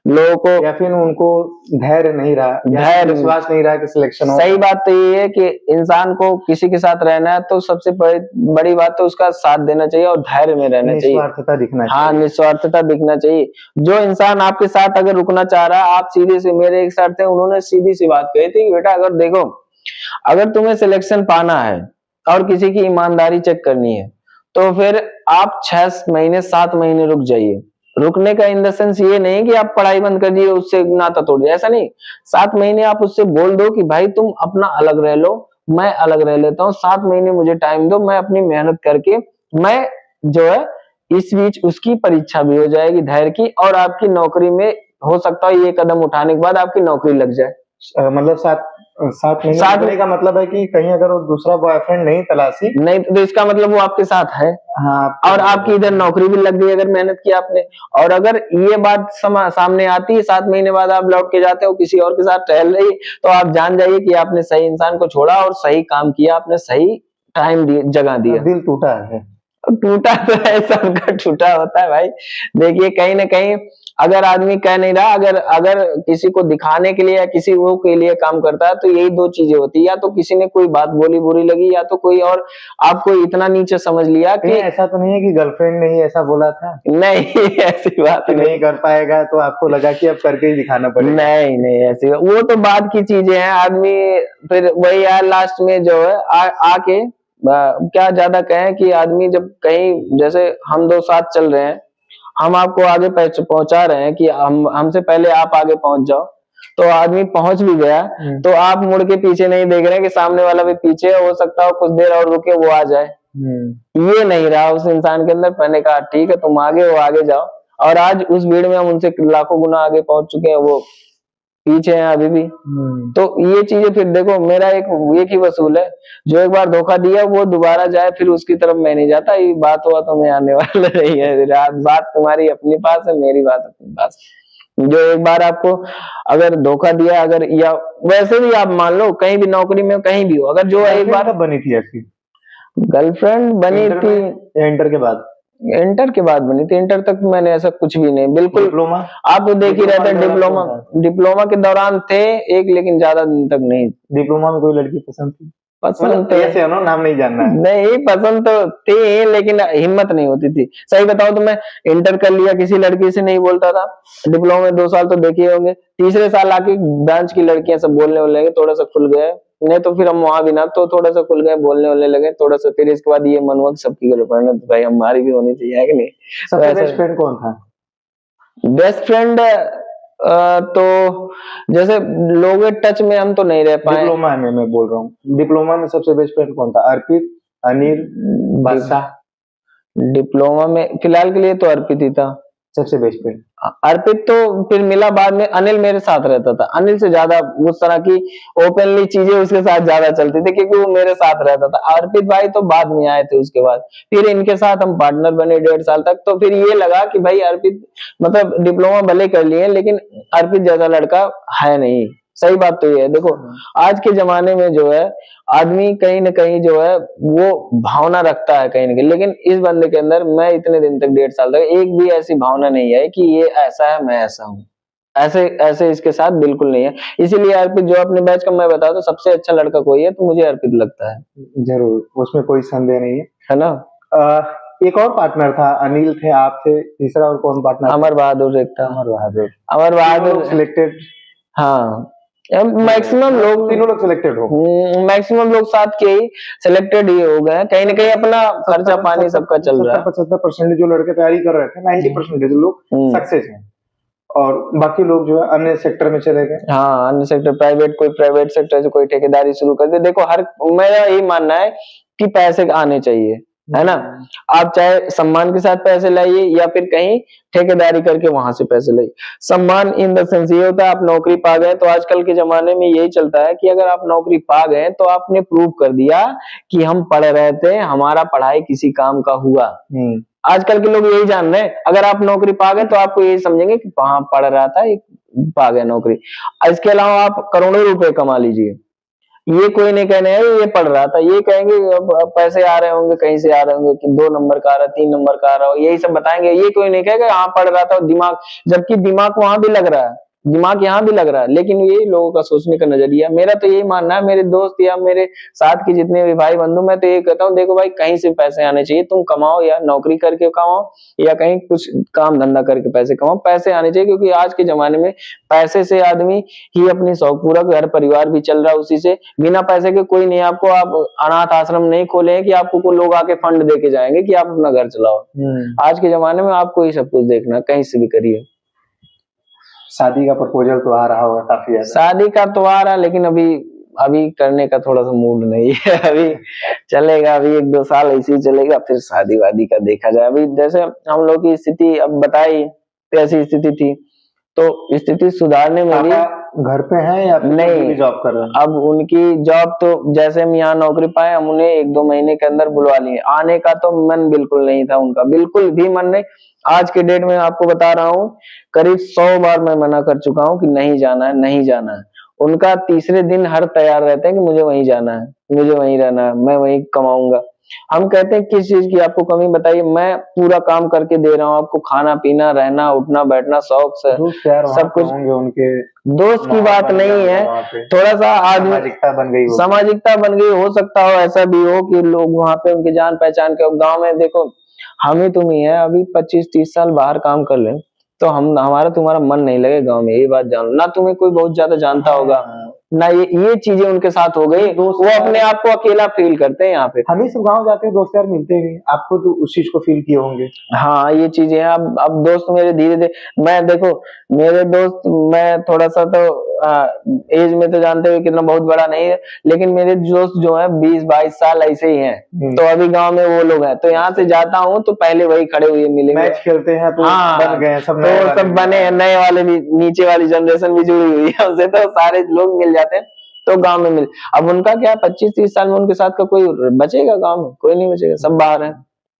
[SPEAKER 2] लोगों को
[SPEAKER 1] या फिर उनको धैर्य नहीं रहा, धैर्य विश्वास नहीं रहा कि सिलेक्शन हो।
[SPEAKER 2] सही बात तो ये है कि इंसान को किसी के साथ रहना है तो सबसे बड़ी बात तो उसका साथ देना चाहिए और धैर्य में रहना चाहिए,
[SPEAKER 1] निस्वार्थता दिखना चाहिए।
[SPEAKER 2] हाँ, निस्वार्थता दिखना चाहिए। जो इंसान आपके साथ अगर रुकना चाह रहा है, आप सीधे से, मेरे एक सर थे, उन्होंने सीधी सी बात कही थी, बेटा अगर देखो, अगर तुम्हें सिलेक्शन पाना है और किसी की ईमानदारी चेक करनी है तो फिर आप 6 महीने 7 महीने रुक जाइए। रुकने का इन द सेंस ये नहीं कि आप पढ़ाई बंद कर दिए, उससे नाता तोड़ दिया, ऐसा नहीं। 7 महीने आप उससे बोल दो कि भाई तुम अपना अलग रह लो, मैं अलग रह लेता हूँ, 7 महीने मुझे टाइम दो, मैं अपनी मेहनत करके, मैं जो है इस बीच उसकी परीक्षा भी हो जाएगी धैर्य की, और आपकी नौकरी में हो सकता है ये कदम उठाने के बाद आपकी नौकरी लग जाए।
[SPEAKER 1] मतलब 7 महीने का मतलब है कि कहीं अगर वो दूसरा बॉयफ्रेंड नहीं तलाशी,
[SPEAKER 2] नहीं तो इसका मतलब वो आपके साथ है,
[SPEAKER 1] हाँ,
[SPEAKER 2] और आपकी इधर नौकरी भी लग गई अगर मेहनत की आपने। और अगर ये बात सामने आती है, 7 महीने बाद आप लौट के जाते हो, किसी और के साथ टहल रही, तो आप जान जाइए कि आपने सही इंसान को छोड़ा और सही काम किया, आपने सही टाइम जगह दिया।
[SPEAKER 1] दिल टूटा है,
[SPEAKER 2] टूटा तो है, सबका टूटा होता है भाई। देखिए कहीं ना कहीं अगर आदमी कह नहीं रहा, अगर किसी को दिखाने के लिए या किसी वो के लिए काम करता है तो यही 2 चीजें होती है, या तो किसी ने कोई बात बोली बुरी लगी, या तो कोई और आपको इतना नीचे समझ लिया कि
[SPEAKER 1] ऐसा तो नहीं है कि गर्लफ्रेंड ने ही ऐसा बोला था,
[SPEAKER 2] नहीं ऐसी बात
[SPEAKER 1] नहीं कर पाएगा तो आपको लगा कि अब करके ही दिखाना पड़ेगा।
[SPEAKER 2] नहीं ऐसी वो तो बाद की चीजें हैं। आदमी फिर वही यार लास्ट में जो है आके क्या ज्यादा कहें कि आदमी जब कहीं, जैसे हम 2 साथ चल रहे हैं, हम आपको आगे पहुंचा रहे हैं कि हमसे पहले आप आगे पहुंच जाओ, तो आदमी पहुंच भी गया तो आप मुड़ के पीछे नहीं देख रहे कि सामने वाला भी पीछे है, हो सकता हो कुछ देर और रुके वो आ जाए, ये नहीं रहा उस इंसान के अंदर। मैंने कहा ठीक है तुम आगे हो, आगे जाओ, और आज उस भीड़ में हम उनसे लाखों गुना आगे पहुंच चुके हैं, वो पीछे हैं अभी भी। तो ये चीजें फिर देखो, मेरा एक ही वसूल है, जो एक बार धोखा दिया वो दोबारा जाए, फिर उसकी तरफ मैं नहीं जाता। ये बात हुआ तो मैं आने वाला नहीं है, बात तुम्हारी अपने पास है, मेरी बात अपने पास। जो एक बार आपको अगर धोखा दिया, अगर या वैसे भी आप मान लो कहीं भी नौकरी में कहीं भी हो, अगर जो एक बार
[SPEAKER 1] बनी थी आपकी
[SPEAKER 2] गर्लफ्रेंड बनी थी
[SPEAKER 1] इंटर के बाद,
[SPEAKER 2] इंटर के बाद बनी थी, इंटर तक मैंने ऐसा कुछ भी नहीं, बिल्कुल।
[SPEAKER 1] डिप्लोमा
[SPEAKER 2] आप तो देख ही रहे थे,
[SPEAKER 1] डिप्लोमा
[SPEAKER 2] डिप्लोमा के दौरान थे एक, लेकिन ज्यादा दिन तक नहीं।
[SPEAKER 1] डिप्लोमा में कोई लड़की पसंद थी?
[SPEAKER 2] पसंद तो
[SPEAKER 1] ऐसे हो नाम नहीं जानना है।
[SPEAKER 2] नहीं, पसंद तो थी लेकिन हिम्मत नहीं होती थी। सही बताऊं तो मैं इंटर कर लिया, किसी लड़की से नहीं बोलता था। डिप्लोमा में 2 साल तो देखे होंगे, तीसरे साल आके ब्रांच की लड़कियां सब बोलने वाले लगे, थोड़ा सा खुल गए। नहीं तो फिर हम वहां भी ना, तो थोड़ा सा खुल गए, बोलने वाले लगे थोड़ा सा। फिर इसके बाद ये मन हुआ कि सबकी गर्लफ्रेंड है तो भाई हमारी भी होनी चाहिए, है कि नहीं?
[SPEAKER 1] सबसे बेस्ट फ्रेंड कौन था?
[SPEAKER 2] बेस्ट फ्रेंड तो जैसे लोगों के टच में हम तो नहीं रह पाए।
[SPEAKER 1] डिप्लोमा में मैं बोल रहा हूँ, डिप्लोमा में सबसे बेस्ट फ्रेंड कौन था? अर्पित, अनिल, बादशाह?
[SPEAKER 2] डिप्लोमा में फिलहाल के लिए तो अर्पित ही था
[SPEAKER 1] सबसे बेस्ट फ्रेंड।
[SPEAKER 2] अर्पित तो फिर मिला बाद में, अनिल मेरे साथ रहता था। अनिल से ज्यादा उस तरह की ओपनली चीजें उसके साथ ज्यादा चलती थी, क्योंकि वो मेरे साथ रहता था। अर्पित भाई तो बाद में आए थे उसके बाद, फिर इनके साथ हम पार्टनर बने 1.5 साल तक। तो फिर ये लगा कि भाई अर्पित, मतलब डिप्लोमा भले कर लिए लेकिन अर्पित जैसा लड़का है नहीं। सही बात तो ये है। देखो आज के जमाने में जो है, आदमी कहीं ना कहीं जो है वो भावना रखता है कहीं ना कहीं, लेकिन इस बंदे के अंदर, मैं इतने दिन तक 1.5 साल तक, एक भी ऐसी भावना नहीं है कि ये ऐसा है मैं ऐसा हूँ। ऐसे ऐसे इसके साथ बिल्कुल नहीं है। इसीलिए अर्पित जो अपने बैच का मैं बताऊं तो सबसे अच्छा लड़का कोई है तो मुझे अर्पित लगता है।
[SPEAKER 1] जरूर, उसमें कोई संदेह नहीं
[SPEAKER 2] है ना।
[SPEAKER 1] एक और पार्टनर था, अनिल थे, आप थे, तीसरा और कौन पार्टनर?
[SPEAKER 2] अमर बहादुर एक था।
[SPEAKER 1] अमर बहादुर सिलेक्टेड?
[SPEAKER 2] हाँ, मैक्सिमम लोग,
[SPEAKER 1] तीनों लोग सिलेक्टेड हो?
[SPEAKER 2] मैक्सिमम लोग साथ के ही सिलेक्टेड ही हो गए, कहीं ना कहीं अपना खर्चा पानी सबका चल रहा है।
[SPEAKER 1] 75% जो लड़के तैयारी कर रहे थे, 90% लोग सक्सेस हैं, और बाकी लोग जो है अन्य सेक्टर में चले गए।
[SPEAKER 2] हाँ, अन्य सेक्टर, प्राइवेट, कोई प्राइवेट सेक्टर से कोई ठेकेदारी शुरू कर दे। देखो हर, मेरा यही मानना है कि पैसे आने चाहिए, है ना। आप चाहे सम्मान के साथ पैसे लाइए या फिर कहीं ठेकेदारी करके वहां से पैसे लाइए। सम्मान इन द सेंस ये होता है, आप नौकरी पा गए तो आजकल के जमाने में यही चलता है कि अगर आप नौकरी पा गए तो आपने प्रूव कर दिया कि हम पढ़ रहे थे, हमारा पढ़ाई किसी काम का हुआ। आजकल के लोग यही जान रहे हैं, अगर आप नौकरी पा गए तो आपको यही समझेंगे कि वहां पढ़ रहा था, पा गया नौकरी। इसके अलावा आप करोड़ों रुपए कमा लीजिए, ये कोई नहीं कहने है ये पढ़ रहा था, ये कहेंगे अब पैसे आ रहे होंगे, कहीं से आ रहे होंगे कि 2 नंबर का आ रहा, 3 नंबर का आ रहा हो, यही सब बताएंगे। ये कोई नहीं कहेगा हाँ पढ़ रहा था, दिमाग, जबकि दिमाग वहां भी लग रहा है, दिमाग यहाँ भी लग रहा है। लेकिन ये लोगों का सोचने का नजरिया, मेरा तो यही मानना है, मेरे दोस्त या मेरे साथ के जितने भी भाई बंधु, मैं तो ये कहता हूँ, देखो भाई कहीं से पैसे आने चाहिए, तुम कमाओ या नौकरी करके कमाओ या कहीं कुछ काम धंधा करके पैसे कमाओ, पैसे आने चाहिए। क्योंकि आज के जमाने में पैसे से आदमी ही अपनी शौक पूरा, घर परिवार भी चल रहा है उसी से। बिना पैसे के कोई नहीं, आपको आप अनाथ आश्रम नहीं खोले कि आपको को लोग आके फंड दे के जाएंगे कि आप अपना घर चलाओ। आज के जमाने में आपको ये सब कुछ देखना, कहीं से भी करिए।
[SPEAKER 1] शादी का प्रपोजल तो आ रहा होगा काफी?
[SPEAKER 2] शादी का तो आ रहा, लेकिन अभी करने का थोड़ा सा मूड नहीं है। अभी चलेगा, अभी 1-2 साल ऐसे ही चलेगा, फिर शादी वादी का देखा जाए। अभी जैसे हम लोग की स्थिति अब बताई, ऐसी स्थिति थी, तो स्थिति सुधारने में भी
[SPEAKER 1] घर पे हैं या नहीं जॉब कर रहे हैं?
[SPEAKER 2] अब उनकी जॉब तो, जैसे हम यहाँ नौकरी पाए, हम उन्हें 1-2 महीने के अंदर बुलवा लिए। आने का तो मन बिल्कुल नहीं था उनका, बिल्कुल भी मन नहीं। आज के डेट में आपको बता रहा हूँ, करीब 100 बार मैं मना कर चुका हूँ कि नहीं जाना है, नहीं जाना है। उनका तीसरे दिन हर तैयार रहते हैं कि मुझे वहीं जाना है, मुझे वहीं रहना है, मैं वहीं कमाऊंगा। हम कहते हैं किस चीज की आपको कमी बताइए, मैं पूरा काम करके दे रहा हूँ आपको, खाना पीना, रहना, उठना, बैठना, शौक से सब कुछ।
[SPEAKER 1] उनके
[SPEAKER 2] दोस्त की बात नहीं है, थोड़ा सा आदमी सामाजिकता बन गई, हो सकता हो ऐसा भी हो कि लोग वहां पे उनके जान पहचान के। गांव में देखो हम ही तुम ही है, अभी 25-30 साल बाहर काम कर लें तो हमारा तुम्हारा मन नहीं लगे गांव में, ये बात जानो ना। तुम्हें कोई बहुत ज्यादा जानता होगा ना, ये चीजें उनके साथ हो गई, वो अपने आप को अकेला फील करते हैं। यहाँ पे
[SPEAKER 1] हम ही सब गाँव जाते हैं, दोस्त यार मिलते नहीं, आपको तो उस चीज को फील किए होंगे।
[SPEAKER 2] हाँ, ये चीजें हैं। अब दोस्त मेरे धीरे धीरे, मैं देखो मेरे दोस्त, मैं थोड़ा सा तो एज में तो जानते हुए कितना बहुत बड़ा नहीं है, लेकिन मेरे दोस्त जो है 20-22 साल ऐसे ही हैं। तो अभी गांव में वो लोग हैं, तो यहाँ से जाता हूँ तो पहले वही खड़े हुए मिलेंगे,
[SPEAKER 1] मैच खेलते हैं तो बन गए सब,
[SPEAKER 2] तो सब बने हैं, नए वाले भी, नीचे वाली जनरेशन भी जुड़ी हुई है उनसे, तो सारे लोग मिल जाते हैं तो गांव में मिल। अब उनका क्या 25-30 साल में उनके साथ का कोई बचेगा गांव में? कोई नहीं बचेगा, सब बाहर है।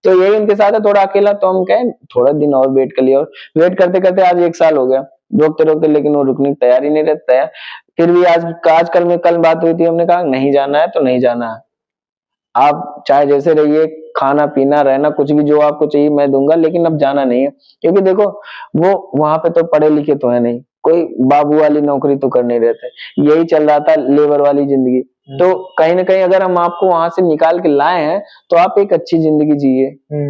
[SPEAKER 2] तो यही उनके साथ है, थोड़ा अकेला। तो हम कहें थोड़ा दिन और वेट कर लिया, और वेट करते करते आज 1 साल हो गया, रोकते रोकते, लेकिन वो रुकने की तैयारी नहीं रहता है। फिर भी कल बात हुई थी, हमने कहा नहीं जाना है तो नहीं जाना है, आप चाहे जैसे रहिए, खाना पीना रहना कुछ भी जो आपको चाहिए मैं दूंगा, लेकिन अब जाना नहीं है, क्योंकि देखो वो वहां पे तो पढ़े लिखे तो है नहीं, कोई बाबू वाली नौकरी तो कर नहीं रहते, यही चल रहा था लेबर वाली जिंदगी। तो कहीं ना कहीं अगर हम आपको वहां से निकाल के लाए हैं तो आप एक अच्छी जिंदगी जिए,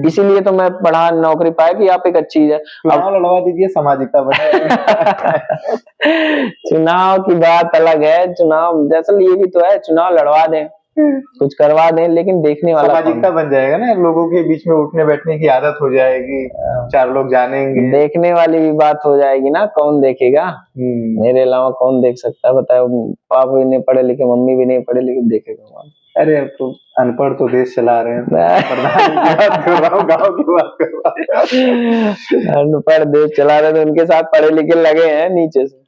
[SPEAKER 2] इसीलिए तो मैं पढ़ा नौकरी पाया कि आप एक अच्छी है।
[SPEAKER 1] चुनाव लड़वा दीजिए, सामाजिकता बने।
[SPEAKER 2] चुनाव की बात अलग है, चुनाव दरअसल ये भी तो है, चुनाव लड़वा दें कुछ करवा दें, लेकिन देखने वाला
[SPEAKER 1] सामाजिकता बन जाएगा ना, लोगों के बीच में उठने बैठने की आदत हो जाएगी, चार लोग जानेंगे,
[SPEAKER 2] देखने वाली भी बात हो जाएगी ना, कौन देखेगा? मेरे अलावा कौन देख सकता है बताओ? पापा भी नहीं पढ़े लिखे, मम्मी भी नहीं पढ़े लिखे, देखेगा?
[SPEAKER 1] अरे अब तो अनपढ़ तो देश चला रहे हैं, प्रधान की बात कर रहा हूँ, गाँव की बात कर रहा हूँ।
[SPEAKER 2] अनपढ़ देश चला रहे तो उनके साथ पढ़े लिखे लगे हैं नीचे से।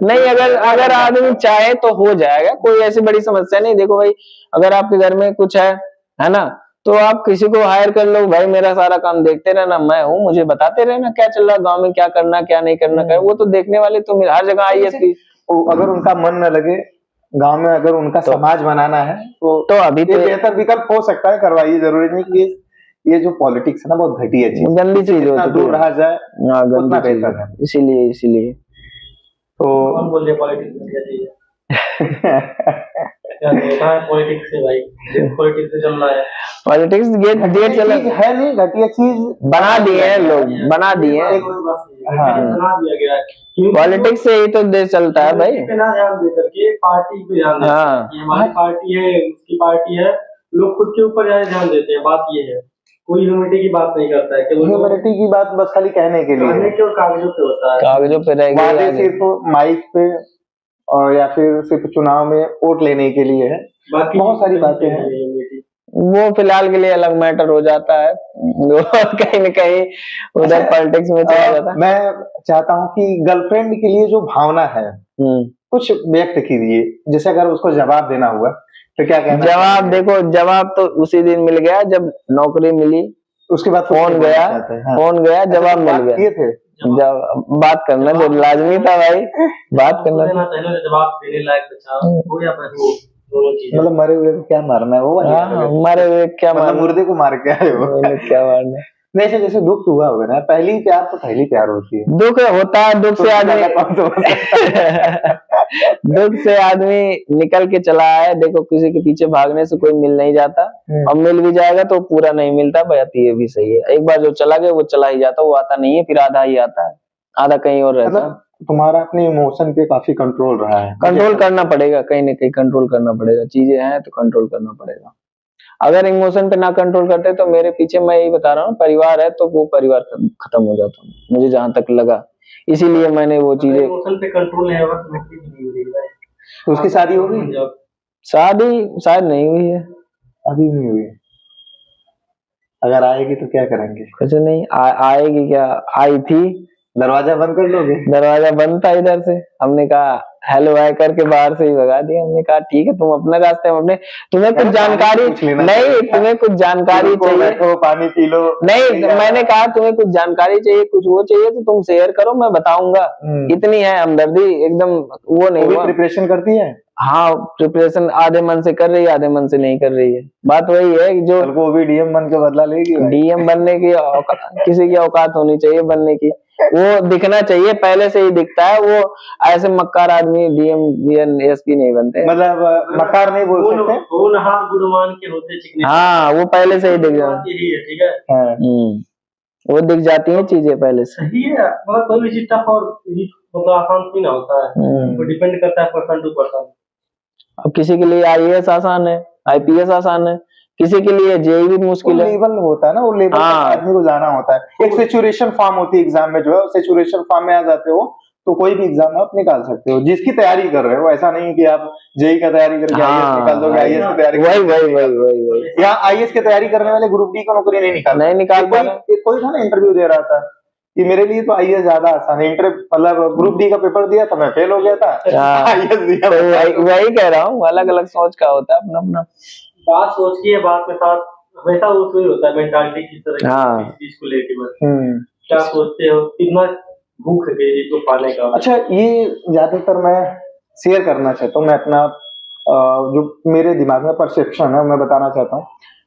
[SPEAKER 2] नहीं, अगर आदमी चाहे तो हो जाएगा, कोई ऐसी बड़ी समस्या नहीं। देखो भाई, अगर आपके घर में कुछ है ना, तो आप किसी को हायर कर लो, भाई मेरा सारा काम देखते रहना, मैं हूँ, मुझे बताते रहना क्या चल रहा है गांव में, क्या करना क्या नहीं करना, वो तो देखने वाले तो हर जगह आईएएस।
[SPEAKER 1] अगर उनका मन न लगे गांव में, अगर उनका समाज बनाना है तो
[SPEAKER 2] अभी तो
[SPEAKER 1] बेहतर विकल्प हो सकता है, करवाइए। जरूरी नहीं कि ये जो पॉलिटिक्स है ना, बहुत घटिया चीज,
[SPEAKER 2] गंदी चीज हो चुकी है,
[SPEAKER 1] दूर रहा जाए
[SPEAKER 2] उतना बेहतर है। इसीलिए
[SPEAKER 3] तो कौन बोल रहे पॉलिटिक्स घटिया चीज है? क्या देखा है पॉलिटिक्स से भाई? पॉलिटिक्स से चल रहा है,
[SPEAKER 2] पॉलिटिक्स ये चल
[SPEAKER 1] है नहीं, घटिया चीज
[SPEAKER 2] बना दिए हैं लोग, बना दिए हैं,
[SPEAKER 3] बना दिया गया है।
[SPEAKER 2] पॉलिटिक्स से ही तो देश चलता है भाई।
[SPEAKER 3] पे ना ध्यान दे करके पार्टी पे ध्यान देते हैं कि हमारी पार्टी है, उसकी पार्टी है, लोग खुद के ऊपर ज्यादा ध्यान देते हैं। बात ये है, कोई ह्यूमैनिटी की बात नहीं करता है, कि
[SPEAKER 1] ह्यूमैनिटी की बात बस खाली कहने के लिए,
[SPEAKER 3] केवल कागजों पे होता है,
[SPEAKER 2] कागजों पे रह गया,
[SPEAKER 1] सिर्फ माइक पे और या फिर सिर्फ चुनाव में वोट लेने के लिए है, बाकी बहुत सारी बातें हैं,
[SPEAKER 2] वो फिलहाल के लिए अलग मैटर हो जाता है, कहीं न कहीं उधर पॉलिटिक्स में चला जाता है।
[SPEAKER 1] मैं चाहता हूँ कि गर्लफ्रेंड के लिए जो भावना है कुछ व्यक्त कीजिए, जैसे अगर उसको जवाब देना हुआ तो क्या कहना?
[SPEAKER 2] जवाब देखो, जवाब तो उसी दिन मिल गया जब नौकरी मिली,
[SPEAKER 1] उसके बाद
[SPEAKER 2] फोन गया, जवाब मिल गया।
[SPEAKER 1] थे
[SPEAKER 2] जब बात करना जो लाजमी था भाई, बात करना
[SPEAKER 3] जवाब देने लायक बचा हो या फिर वो दोनों चीजें,
[SPEAKER 1] मतलब मरे हुए को क्या मारना है, वो
[SPEAKER 2] मरे हुए क्या मारना,
[SPEAKER 1] मुर्दे को मार के आए हो,
[SPEAKER 2] क्या मारना।
[SPEAKER 1] नहीं जैसे दुख हुआ होगा ना, पहली प्यार तो पहली प्यार होती है,
[SPEAKER 2] दुख होता है, दुख से आदमी दुख से आदमी निकल के चला आया। देखो किसी के पीछे भागने से कोई मिल नहीं जाता, और मिल भी जाएगा तो पूरा नहीं मिलता, बात ये भी सही है। एक बार जो चला गया वो चला ही जाता, वो आता नहीं है, फिर आधा ही आता है, आधा कहीं और रहता है।
[SPEAKER 1] तुम्हारा अपने इमोशन पे काफी कंट्रोल रहा है,
[SPEAKER 2] कंट्रोल करना पड़ेगा, कहीं ना कहीं कंट्रोल करना पड़ेगा, चीजें हैं तो कंट्रोल करना पड़ेगा। अगर इमोशन पे ना कंट्रोल करते तो मेरे पीछे, मैं यही बता रहा हूँ, परिवार है तो वो परिवार खत्म हो जाता, मुझे जहां तक लगा, इसीलिए मैंने वो चीजें।
[SPEAKER 3] इमोशन पे कंट्रोल है और नहीं,
[SPEAKER 1] तो उसकी शादी हो गई?
[SPEAKER 2] शादी शायद नहीं हुई है,
[SPEAKER 1] अभी नहीं हुई। अगर आएगी तो क्या करेंगे?
[SPEAKER 2] कुछ नहीं, आएगी क्या, आई थी,
[SPEAKER 1] दरवाजा बंद कर लोगे?
[SPEAKER 2] दरवाजा बंद था इधर से, हमने कहा हेलो हाय करके बाहर से ही भगा दिया। हमने कहा ठीक है, तुम अपने रास्ते में अपने, तुम्हें कुछ जानकारी नहीं, तुम्हें कुछ जानकारी चाहिए
[SPEAKER 1] तो पानी पी लो,
[SPEAKER 2] नहीं, मैंने कहा तुम्हें कुछ जानकारी चाहिए, कुछ वो चाहिए तो तुम शेयर करो, मैं बताऊंगा, इतनी है हमदर्दी, एकदम वो नहीं हुआ।
[SPEAKER 1] प्रिपरेशन करती है?
[SPEAKER 2] हाँ, प्रिपरेशन आधे मन से कर रही है, आधे मन से नहीं कर रही है। बात वही है कि जो
[SPEAKER 1] वो भी डीएम बन के बदला लेगी,
[SPEAKER 2] डीएम बनने की किसी की औकात होनी चाहिए बनने की, वो दिखना चाहिए, पहले से ही दिखता है, वो ऐसे मक्कार आदमी डीएम एसपी नहीं बनते,
[SPEAKER 1] मतलब मक्कार नहीं बोल सकते,
[SPEAKER 3] होनहार गुणवान के होते चिकने,
[SPEAKER 2] हाँ वो पहले से ही दिख जाता
[SPEAKER 3] यही है, ठीक है,
[SPEAKER 2] वो दिख जाती है चीजें पहले से।
[SPEAKER 3] सही है, मतलब कोई भी चीज टफ और मतलब आसान नहीं ना होता है, वो डिपेंड करता है पर्सन टू पर्सन।
[SPEAKER 2] अब किसी के लिए आईएएस आसान है, आईपीएस आसान है, किसी के लिए जेईई भी मुश्किल है,
[SPEAKER 1] लेवल होता है ना, वो लेवल आदमी को जाना होता है। एक सेचुरेशन फॉर्म होती है एग्जाम में, जो है सेचुरेशन फॉर्म में आ जाते हो तो कोई भी एग्जाम आप निकाल सकते हो, जिसकी तैयारी कर रहे हो। ऐसा नहीं कि आप जेईई का तैयारी करके आईएएस निकाल दोगे, आईएएस की तैयारी
[SPEAKER 2] वही
[SPEAKER 1] यहाँ आईएएस की तैयारी करने वाले ग्रुप डी की नौकरी नहीं निकाल कोई था ना, इंटरव्यू दे रहा था कि मेरे लिए तो आईएएस ज्यादा आसान है, मतलब ग्रुप डी का पेपर दिया था, मैं फेल हो गया था, आईएएस दिया,
[SPEAKER 2] वही कह रहा हूँ, अलग अलग सोच का होता है अपना अपना,
[SPEAKER 3] बात सोच की है, बात में साथ हमेशा उसमें होता है मेंटालिटी किस तरह की चीज को लेके, बस क्या सोचते हो, कितना भूख है इसको पाने का।
[SPEAKER 1] अच्छा, ये ज्यादातर मैं शेयर करना चाहता हूँ, मैं अपना जो मेरे दिमाग में परसेप्शन है मैं बताना चाहता हूँ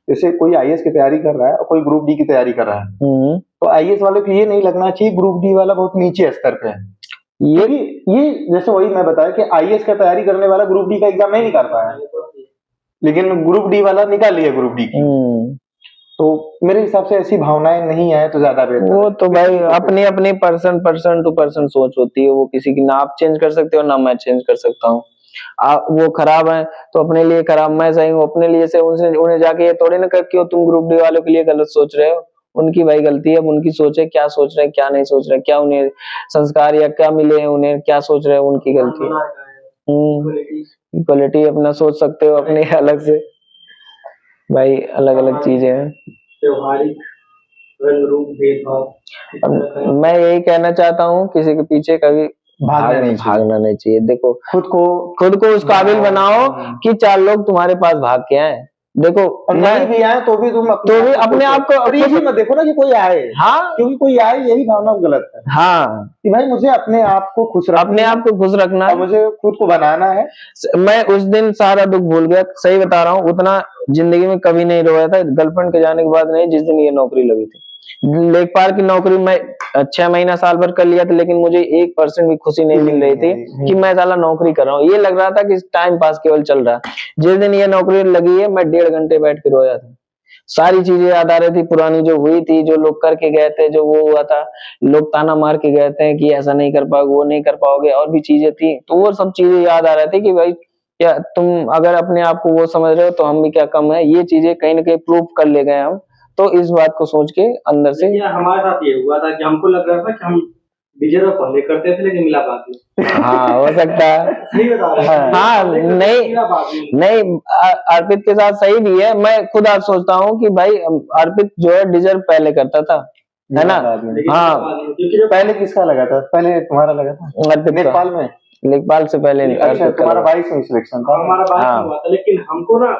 [SPEAKER 1] जैसे कोई आईएएस की तैयारी कर रहा है और कोई ग्रुप डी की तैयारी कर रहा है, तो आईएएस वाले को ये नहीं लगना चाहिए ग्रुप डी वाला बहुत नीचे स्तर पे है। ये जैसे वही मैं बताया कि आईएएस का तैयारी करने वाला ग्रुप डी का एग्जाम नहीं निकाल पाया, लेकिन ग्रुप डी वाला निकाल लिया ग्रुप डी की। तो मेरे हिसाब से ऐसी भावनाएं नहीं आए तो ज्यादा बेहतर।
[SPEAKER 2] वो तो भाई अपनी अपनी पर्सन टू पर्सन सोच होती है, वो किसी की ना आप चेंज कर सकते हो ना मैं चेंज कर सकता हूँ। वो खराब है तो अपने लिए खराब, मैं सही हूँ अपने लिए से, उन्हें जाके ये थोड़े ना कर क्यों तुम ग्रुप डी वालों के लिए गलत सोच रहे हो। उनकी भाई गलती है, उनकी सोच है, क्या सोच रहे हैं क्या नहीं सोच रहे, क्या उन्हें संस्कार या क्या मिले हैं, उन्हें क्या सोच रहे हैं, उनकी गलती है। इक्वलिटी अपना सोच सकते हो अपने अलग से, भाई अलग अलग चीजें हैं।
[SPEAKER 3] व्यवहारिक रंग रूप भेदभाव,
[SPEAKER 2] मैं यही कहना चाहता हूँ किसी के पीछे कभी भागना नहीं चाहिए। देखो खुद को उस काबिल बनाओ कि 4 लोग तुम्हारे पास भाग के आए। देखो
[SPEAKER 1] नहीं भी आए तो भी तुम
[SPEAKER 2] अपने आप को
[SPEAKER 1] और ये भी मत देखो ना कि कोई आए,
[SPEAKER 2] हाँ
[SPEAKER 1] क्योंकि कोई आए यही भावना गलत है।
[SPEAKER 2] हाँ
[SPEAKER 1] कि भाई मुझे अपने आप को खुश रखना
[SPEAKER 2] है,
[SPEAKER 1] मुझे खुद को बनाना है।
[SPEAKER 2] मैं उस दिन सारा दुख भूल गया, सही बता रहा हूँ, उतना जिंदगी में कभी नहीं रोया था गर्लफ्रेंड के जाने के बाद, नहीं जिस दिन ये नौकरी लगी थी। लेखपाल की नौकरी मैं 6 महीना साल भर कर लिया था, लेकिन मुझे 1% भी खुशी नहीं मिल रही थी कि मैं साला नौकरी कर रहा हूँ। ये लग रहा था कि टाइम पास केवल चल रहा है। जिस दिन ये नौकरी लगी है मैं 1.5 घंटे बैठ के रोया था। सारी चीजें याद आ रही थी पुरानी जो हुई थी, जो लोग करके गए थे, जो वो हुआ था, लोग ताना मार के गए थे कि ऐसा नहीं कर पाओगे, वो नहीं कर पाओगे, और भी चीजें थी। तो वो सब चीजें याद आ रही थी कि भाई क्या तुम अगर अपने आप को वो समझ रहे हो तो हम भी क्या कम है। ये चीजें कहीं ना कहीं प्रूव कर ले गए हम। तो इस बात को सोच के अंदर से
[SPEAKER 3] हमारे साथ ये हुआ था कि हमको लग रहा था कि हम डिजर्व पहले करते थे, लेकिन मिला बाद में।
[SPEAKER 2] हाँ हो सकता है।
[SPEAKER 3] सही बता रहे हैं।
[SPEAKER 2] हाँ नहीं अर्पित के साथ सही भी है। मैं खुद आज सोचता हूँ कि भाई अर्पित जो है डिजर्व पहले करता था, है ना। हाँ
[SPEAKER 1] पहले किसका लगा था? पहले तुम्हारा लगा था नेपाल में?
[SPEAKER 2] लेखपाल से पहले नहीं।
[SPEAKER 1] अच्छा तुम्हारा 22 में सिलेक्शन था?
[SPEAKER 3] हमारा 22 में हुआ था, लेकिन हमको ना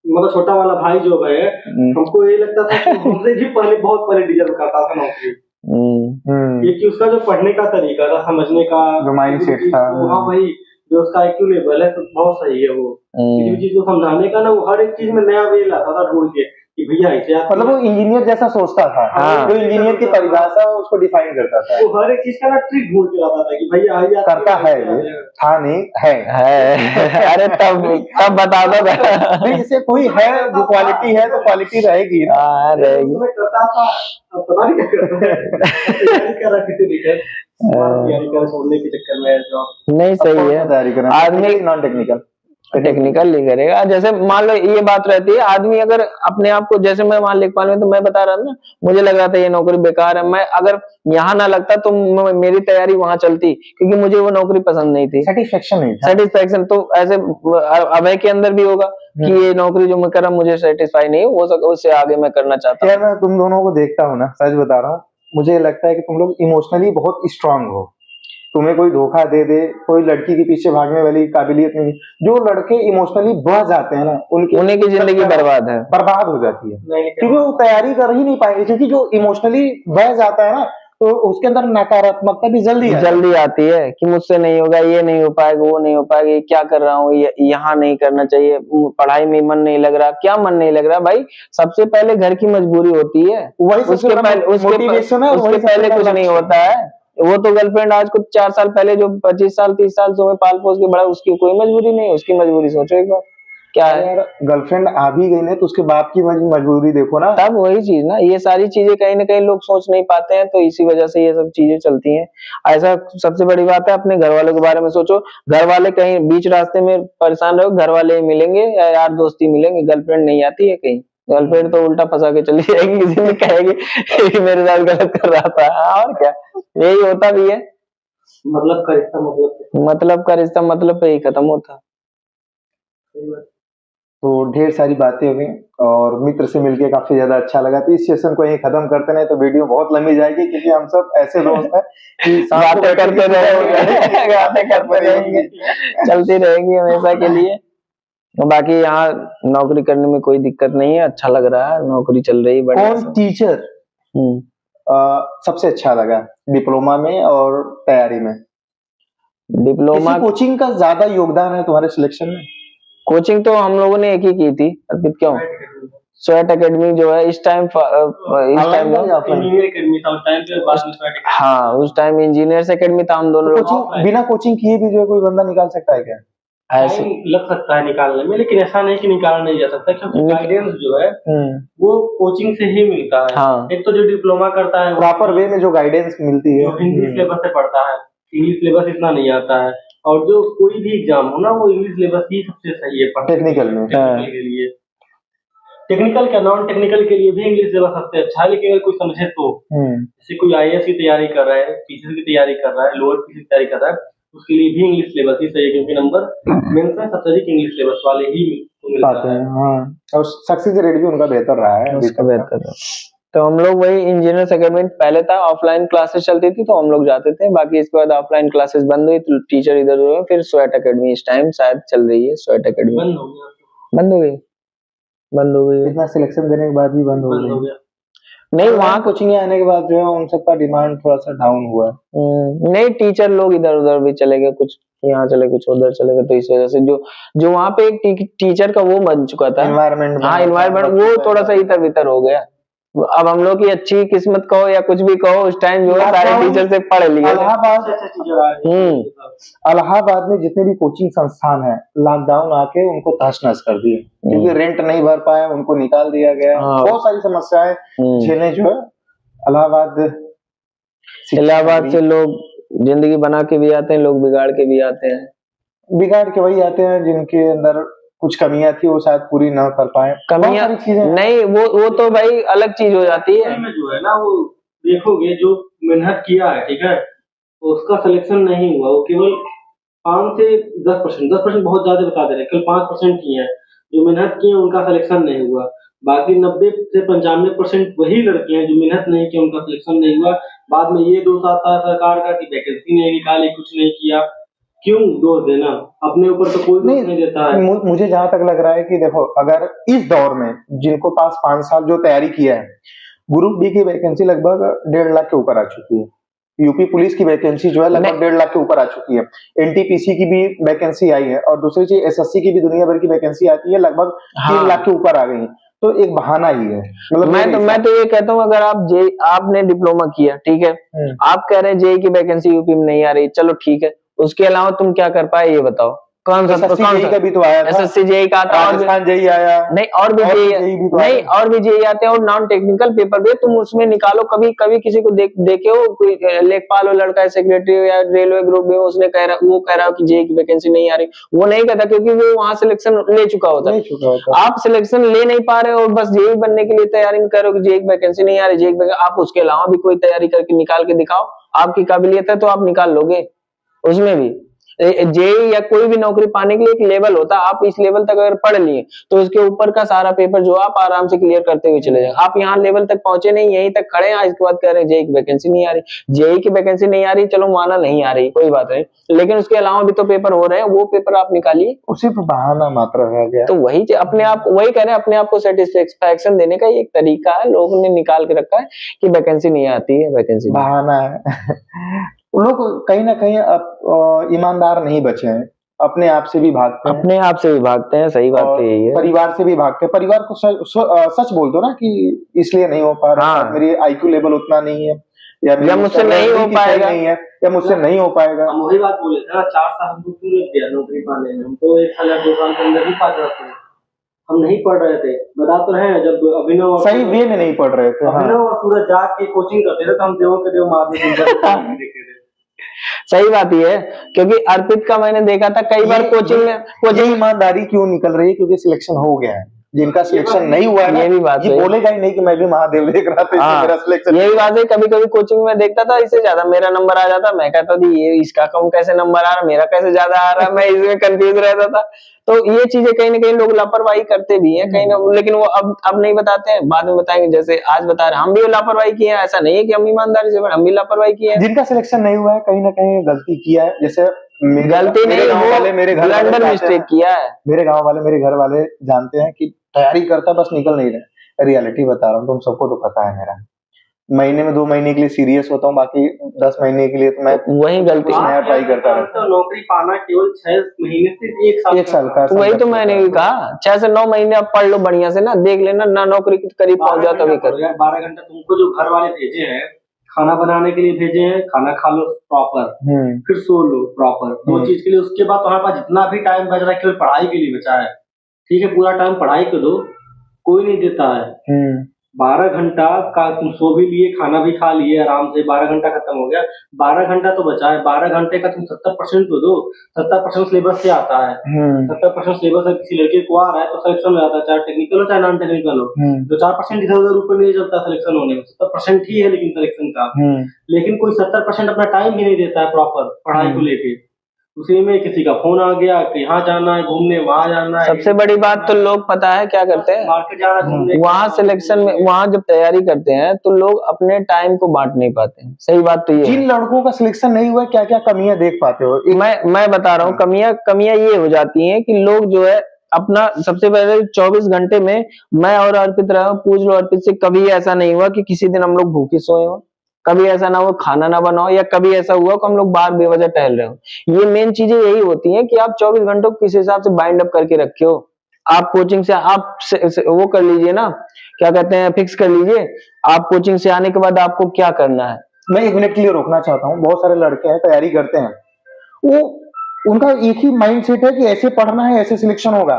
[SPEAKER 3] मतलब छोटा वाला भाई जो है, हमको ये लगता था कि हमसे भी पहले बहुत पहले डिजर्व करता था नौकरी। क्योंकि उसका जो पढ़ने का तरीका था, समझने का
[SPEAKER 1] जो माइंड सेट था,
[SPEAKER 3] हाँ भाई जो उसका IQ लेवल है तो बहुत सही है। वो किसी चीज को समझाने का ना, वो हर एक चीज में नया वे लाता था ढूंढ के कि भैया ऐसे
[SPEAKER 1] मतलब वो इंजीनियर जैसा सोचता था। हाँ। जो इंजीनियर की परिभाषा उसको डिफाइन करता था।
[SPEAKER 3] वो हर एक चीज का ना ट्रिक ढूंढ के लाता था कि भैया आइए
[SPEAKER 1] करता है ये था नहीं है।
[SPEAKER 2] अरे तब बता दो
[SPEAKER 1] नहीं, जैसे कोई है जो क्वालिटी है तो क्वालिटी रहेगी ना।
[SPEAKER 3] रहेगी। करता था पता नहीं क्या कर रहा किसी छोड़ने के चक्कर में
[SPEAKER 2] नहीं सही है।
[SPEAKER 1] तैयारी करना आदमी नॉन
[SPEAKER 2] टेक्निकल नहीं करेगा। जैसे मान लो ये बात रहती है, आदमी अगर अपने आप को, जैसे मैं वहां लेखपाल में तो मैं बता रहा था ना, मुझे लग रहा था ये नौकरी बेकार है। मैं अगर यहाँ ना लगता तो मेरी तैयारी वहां चलती, क्योंकि मुझे वो नौकरी पसंद नहीं थी। सेटिस्फेक्शन तो ऐसे अभय के अंदर भी होगा कि ये नौकरी जो मैं कर रहा हूँ मुझे सेटिस्फाई नहीं हो सका, उससे आगे मैं करना चाहता हूँ।
[SPEAKER 1] यार मैं तुम दोनों को देखता हूँ ना, सच बता रहा हूँ, मुझे लगता है कि तुम लोग इमोशनली बहुत स्ट्रांग हो। तुम्हें कोई धोखा दे दे, कोई लड़की के पीछे भागने वाली काबिलियत नहीं। जो लड़के इमोशनली बह जाते हैं ना,
[SPEAKER 2] उनकी जिंदगी
[SPEAKER 1] बर्बाद हो जाती है, क्योंकि वो तैयारी कर ही नहीं पाएंगे। क्योंकि जो इमोशनली बह जाता है ना, तो उसके अंदर नकारात्मकता भी जल्दी
[SPEAKER 2] आती है कि मुझसे नहीं होगा, ये नहीं हो पाएगा, वो नहीं हो पाएगा, क्या कर रहा हूँ, यहाँ नहीं करना चाहिए, पढ़ाई में मन नहीं लग रहा। क्या मन नहीं लग रहा भाई? सबसे पहले घर की मजबूरी होती है, उसके पहले कुछ नहीं होता है। वो तो गर्लफ्रेंड आज कुछ 4 साल पहले जो 25 साल 30 साल से पाल पोस के बड़ा, उसकी कोई मजबूरी नहीं है। उसकी मजबूरी सोचो एक बार क्या है।
[SPEAKER 1] यार गर्लफ्रेंड आ भी गई ना, तो उसके बाप की मजबूरी देखो ना।
[SPEAKER 2] तब वही चीज ना, ये सारी चीजें कहीं ना कहीं लोग सोच नहीं पाते हैं, तो इसी वजह से ये सब चीजें चलती हैं। ऐसा सबसे बड़ी बात है, अपने घर वालों के बारे में सोचो। घर वाले कहीं बीच रास्ते में परेशान रहो, घर वाले मिलेंगे या यार दोस्ती मिलेंगे, गर्लफ्रेंड नहीं आती है कहीं। गर्लफ्रेंड तो उल्टा फंसा के चली जाएगी, किसी ने कहेगी मेरे साथ गलत कर रहा था, और क्या यही होता भी है।
[SPEAKER 3] मतलब
[SPEAKER 2] का रिश्ता मतलब पे ही खत्म होता।
[SPEAKER 1] तो ढेर सारी बातें हो गई और मित्र से मिलके काफी ज्यादा अच्छा लगा। तो इस सेशन को यहीं खत्म करते नहीं तो वीडियो बहुत लंबी जाएगी, क्योंकि हम सब ऐसे दोस्त हैं कि
[SPEAKER 2] बातें करते रहेंगे, चलती रहेंगी हमेशा के लिए। बाकी यहाँ नौकरी करने में कोई दिक्कत नहीं है, अच्छा लग रहा है, नौकरी चल रही है।
[SPEAKER 1] कौन टीचर सबसे अच्छा लगा डिप्लोमा में और तैयारी में?
[SPEAKER 2] डिप्लोमा
[SPEAKER 1] कोचिंग का ज्यादा योगदान है तुम्हारे सिलेक्शन में?
[SPEAKER 2] कोचिंग तो हम लोगों ने एक ही की थी। अर्पित क्यों? स्वैट एकेडमी जो है इस टाइम
[SPEAKER 3] इंजीनियर एकेडमी था उस टाइम पे, बाद में स्वैट एकेडमी।
[SPEAKER 2] हाँ उस टाइम इंजीनियर्स एकेडमी था, हम दोनों
[SPEAKER 1] कोचिंग बिना कोचिंग किए भी जो है कोई बंदा निकाल सकता है क्या?
[SPEAKER 2] ऐसे
[SPEAKER 3] टाइम लग सकता है निकालने में, लेकिन ऐसा नहीं कि निकाला नहीं जा सकता, क्योंकि गाइडेंस जो है वो कोचिंग से ही मिलता है।
[SPEAKER 2] हाँ।
[SPEAKER 3] एक तो जो डिप्लोमा करता है
[SPEAKER 1] प्रॉपर वे में जो गाइडेंस मिलती है,
[SPEAKER 3] जो हिंदी सिलेबस से पढ़ता है, इंग्लिश सिलेबस इतना नहीं आता है, और जो कोई भी एग्जाम हो ना वो इंग्लिश सिलेबस ही सबसे सही है
[SPEAKER 1] टेक्निकल में।
[SPEAKER 3] टेक्निकल के लिए, टेक्निकल क्या नॉन टेक्निकल के लिए भी इंग्लिश सिलेबस सबसे अच्छा है। लेकिन अगर कोई समझे तो, जैसे कोई आईएएस की तैयारी कर रहा है, पीसीएस की तैयारी कर रहा है, लोअर पीसी की तैयारी कर रहा है, उसके लिए भी इंग्लिश सिलेबस ही सही है, क्योंकि नंबर मेंस में सबसे अधिक इंग्लिश सिलेबस वाले ही मिलता है।
[SPEAKER 1] हाँ, और सक्सेस रेट भी उनका बेहतर रहा है,
[SPEAKER 2] उसका बेहतर रहा। तो हम लोग वही इंजीनियर्स एकेडमी पहले था, ऑफलाइन क्लासेस चलती थी तो हम लोग जाते थे, बाकी इसके बाद ऑफलाइन क्लासेस बंद हुई तो टीचर इधर हुए, फिर स्वैट एकेडमी इस टाइम शायद चल रही है। स्वैट एकेडमी
[SPEAKER 3] बंद हो गया,
[SPEAKER 2] बंद हो गई
[SPEAKER 1] इतना सिलेक्शन देने के बाद भी बंद हो गया।
[SPEAKER 2] नहीं वहाँ
[SPEAKER 1] कोचिंग आने के बाद जो है उन सबका डिमांड थोड़ा सा डाउन हुआ है।
[SPEAKER 2] नहीं टीचर लोग इधर उधर भी चले गए, कुछ यहाँ चले कुछ उधर चले गए, तो इस वजह से जो वहाँ पे एक टीचर का वो बन चुका था
[SPEAKER 1] एनवायरनमेंट,
[SPEAKER 2] हाँ एनवायरनमेंट वो थोड़ा सा इधर भीतर हो गया। अब हम लोग की अच्छी किस्मत कहो या कुछ भी कहो, उस टाइम जो है सारे टीचर से पढ़ लिए।
[SPEAKER 1] इलाहाबाद में जितने भी कोचिंग संस्थान है, लॉकडाउन आके उनको तहस नहस कर दिए, क्योंकि रेंट नहीं भर पाए, उनको निकाल दिया गया। बहुत सारी समस्याएं झेलने जो है इलाहाबाद
[SPEAKER 2] से लोग जिंदगी बना के भी आते हैं, लोग बिगाड़ के भी आते हैं।
[SPEAKER 1] बिगाड़ के वही आते हैं जिनके अंदर कुछ कमियां थी वो शायद पूरी ना कर पाए।
[SPEAKER 2] कमियां नहीं, वो तो भाई अलग चीज हो जाती है।
[SPEAKER 3] जो है ना वो देखोगे जो मेहनत किया है, ठीक है, तो उसका सिलेक्शन नहीं हुआ, वो केवल 5 से 10% बहुत ज्यादा बता दे रहे, केवल 5% ही है जो मेहनत किए उनका सिलेक्शन नहीं हुआ। बाकी 90 से 95% वही लड़के हैं जो मेहनत नहीं किया, उनका सिलेक्शन नहीं हुआ। बाद में ये दोष आता है सरकार का कि वैकेंसी नहीं निकाली, कुछ नहीं किया। क्यों दोष देना, अपने ऊपर तो कोई दोष नहीं देता है।
[SPEAKER 1] मुझे जहां तक लग रहा है कि देखो, अगर इस दौर में जिनको पास 5 साल जो तैयारी किया है, ग्रुप डी की वैकेंसी लगभग 1.5 लाख के ऊपर आ चुकी है, यूपी पुलिस की वैकेंसी जो है लगभग 1.5 लाख के ऊपर आ चुकी है, एनटीपीसी की भी वैकेंसी आई है, और दूसरी चीज एसएससी की भी दुनिया भर की वैकेंसी आती है, लगभग 3 लाख के ऊपर आ गई। तो एक बहाना ही है। मतलब
[SPEAKER 2] मैं तो ये कहता हूँ, अगर आपने डिप्लोमा किया, ठीक है, आप कह रहे हैं जेई की वैकेंसी यूपी में नहीं आ रही, चलो ठीक है, उसके अलावा तुम क्या कर पाए ये बताओ। कौन सा
[SPEAKER 1] का भी तो आया था,
[SPEAKER 2] एसएससी जेई का आता,
[SPEAKER 1] राजस्थान जेई आया,
[SPEAKER 2] नहीं और भी जेई नहीं, और भी जेई आते हैं, और नॉन टेक्निकल पेपर भी तुम उसमें निकालो। कभी किसी को देखे हो, कोई लेखपाल हो लड़का है, सेक्रेटरी या रेलवे ग्रुप में, उसने कह रहा हो कि जेई की वैकेंसी नहीं आ रही, वो नहीं कहता, क्योंकि वो वहां सिलेक्शन ले चुका होता है। आप सिलेक्शन ले नहीं पा रहे हो और बस जेई बनने के लिए तैयारी में कर रहे हो कि जेई की वैकेंसी नहीं आ रही, जेई आप उसके अलावा भी कोई तैयारी करके निकाल के दिखाओ, आपकी काबिलियत है तो आप निकाल लोगे। उसमें भी जेई या कोई भी नौकरी पाने के लिए एक लेवल होता है, आप इस लेवल तक अगर पढ़ लिए तो उसके ऊपर का सारा पेपर जो आप आराम से क्लियर करते हुए चले जाएंगे। आप यहाँ लेवल तक पहुंचे नहीं, यहीं तक खड़े हैं, इसके बाद कह रहे हैं जेई की वैकेंसी नहीं आ रही। जेई की वैकेंसी नहीं आ रही, चलो माना नहीं आ रही, कोई बात नहीं, लेकिन उसके अलावा भी तो पेपर हो रहे हैं, वो पेपर आप निकालिए।
[SPEAKER 1] उसी पर बहाना मात्र रह गया।
[SPEAKER 2] तो वही अपने आप, वही कह रहे हैं, अपने आप को सेटिस्फेक्शन देने का एक तरीका है, लोगों ने निकाल के रखा है कि वैकेंसी नहीं आती है, वैकेंसी
[SPEAKER 1] बहाना है। लोग कहीं ना कहीं ईमानदार नहीं बचे हैं, अपने आप से भी भागते हैं,
[SPEAKER 2] अपने आप से भी भागते हैं, सही बात तो यही है।
[SPEAKER 1] परिवार से भी भागते हैं, परिवार को सच बोल दो ना कि इसलिए नहीं हो पा रहा, मेरी आईक्यू लेवल उतना नहीं है, या
[SPEAKER 2] मुझसे नहीं हो पाएगा,
[SPEAKER 1] नहीं है, या मुझसे नहीं हो पाएगा।
[SPEAKER 3] हम वही बात बोले थे ना, 4 साल हमको क्यों लग गया नौकरी पाने में, हम तो 1 साल या 2 साल के अंदर ही पा जाते हैं। हम नहीं पढ़ रहे थे, बता तो रहे हैं, जब अभिनव
[SPEAKER 1] सही वे में नहीं पढ़ रहे थे,
[SPEAKER 3] अभिनव और सूरज जाके कोचिंग करते थे तो हम देवों के देव महादेव देखते थे।
[SPEAKER 2] सही बात ये है, क्योंकि अर्पित का मैंने देखा था कई बार कोचिंग में।
[SPEAKER 1] ईमानदारी क्यों निकल रही है, क्योंकि सिलेक्शन हो गया है, जिनका सिलेक्शन नहीं हुआ है,
[SPEAKER 2] ये भी बात
[SPEAKER 1] ये बोलेगा ही नहीं कि मैं भी महादेव देख रहा था, मेरा सिलेक्शन।
[SPEAKER 2] यही बात है, कभी कभी कोचिंग में देखता था इससे ज्यादा मेरा नंबर आ जाता, मैं कहता था ये इसका कम कैसे नंबर आ रहा, मेरा कैसे ज्यादा आ रहा, मैं इसमें कंफ्यूज रहता था। तो ये चीजें कहीं ना कहीं लोग लापरवाही करते भी हैं कहीं ना, लेकिन वो अब नहीं बताते हैं, बाद में बताएंगे। जैसे आज बता रहे हम भी लापरवाही किए हैं, ऐसा नहीं है कि हम ईमानदारी से, हम भी लापरवाही किए हैं।
[SPEAKER 1] जिनका सिलेक्शन नहीं हुआ है कहीं ना कहीं गलती किया है, जैसे
[SPEAKER 2] गलती नहीं, वो
[SPEAKER 1] मेरे घर
[SPEAKER 2] ब्लंडर मिस्टेक किया है।
[SPEAKER 1] मेरे गाँव वाले, मेरे घर वाले जानते हैं कि तैयारी करता बस निकल नहीं रहे। रियलिटी बता रहा हूँ, तुम सबको तो पता है मेरा, महीने में 2 महीने के लिए सीरियस होता हूँ, बाकी 10 महीने के लिए तो मैं
[SPEAKER 2] वही गलती
[SPEAKER 1] कुछ नया ट्राई करता रहता
[SPEAKER 3] तो नौकरी पाना केवल 6 महीने से 1 साल
[SPEAKER 1] 1 साल का
[SPEAKER 2] तो वही तो मैंने भी कहा 6 से 9 महीने आप पढ़ लो बढ़िया से ना, देख लेना ना नौकरी के करीब पहुंच जाओ तभी कर।
[SPEAKER 3] 12 घंटा तुमको जो घर वाले भेजे हैं खाना बनाने के लिए भेजे हैं, खाना खा लो प्रॉपर, फिर सो लो प्रॉपर, 2 चीज के लिए। उसके बाद तुम्हारे पास जितना भी टाइम बच रहा है केवल पढ़ाई के लिए बचा है, ठीक है, पूरा टाइम पढ़ाई को दो, कोई नहीं देता है। 12 घंटा का तुम सो भी लिए, खाना भी खा लिए आराम से, 12 घंटा खत्म हो गया, 12 घंटा तो बचा है, 12 घंटे का तुम 70% तो दो। 70% सिलेबस से आता है, 70% सिलेबस अगर किसी लड़के को आ रहा है तो सिलेक्शन हो जाता है, चाहे टेक्निकल हो चाहे नॉन टेक्निकल हो। तो 4% इधर उधर ऊपर नहीं चलता सिलेक्शन होने में, 70% ही है लेकिन सिलेक्शन का। लेकिन कोई 70% अपना टाइम भी नहीं देता है प्रॉपर पढ़ाई को लेके, उसी में किसी का फोन आ गया कि यहाँ जाना है घूमने, वहाँ जाना है।
[SPEAKER 2] सबसे बड़ी बात तो लोग पता है क्या करते हैं,
[SPEAKER 3] मार्केट जाना है घूमने,
[SPEAKER 2] वहाँ सिलेक्शन में, वहाँ जब तैयारी करते हैं तो लोग अपने टाइम को बांट नहीं पाते हैं। सही बात तो ये
[SPEAKER 1] जिन लड़कों का सिलेक्शन नहीं हुआ क्या क्या कमियां देख पाते हो?
[SPEAKER 2] मैं बता रहा हूँ, कमियां ये हो जाती हैं कि लोग जो है अपना, सबसे पहले 24 घंटे में, मैं और अर्पित रहा, पूछ लो अर्पित से, कभी ऐसा नहीं हुआ कि किसी दिन हम लोग भूखे सोए हो, कभी ऐसा ना हो खाना ना बनाओ, या कभी ऐसा हुआ कि हम लोग बाहर बेवजह टहल रहे हो। ये मेन चीजें यही होती हैं कि आप 24 घंटों को किस हिसाब से बाइंड अप करके रखे हो। आप कोचिंग से आप वो कर लीजिए ना, क्या कहते हैं, फिक्स कर लीजिए आप कोचिंग से आने के बाद आपको क्या करना है।
[SPEAKER 1] मैं 1 मिनट के लिए रोकना चाहता हूँ। बहुत सारे लड़के हैं तैयारी करते हैं, वो उनका एक ही माइंड सेट है कि ऐसे पढ़ना है, ऐसे सिलेक्शन होगा,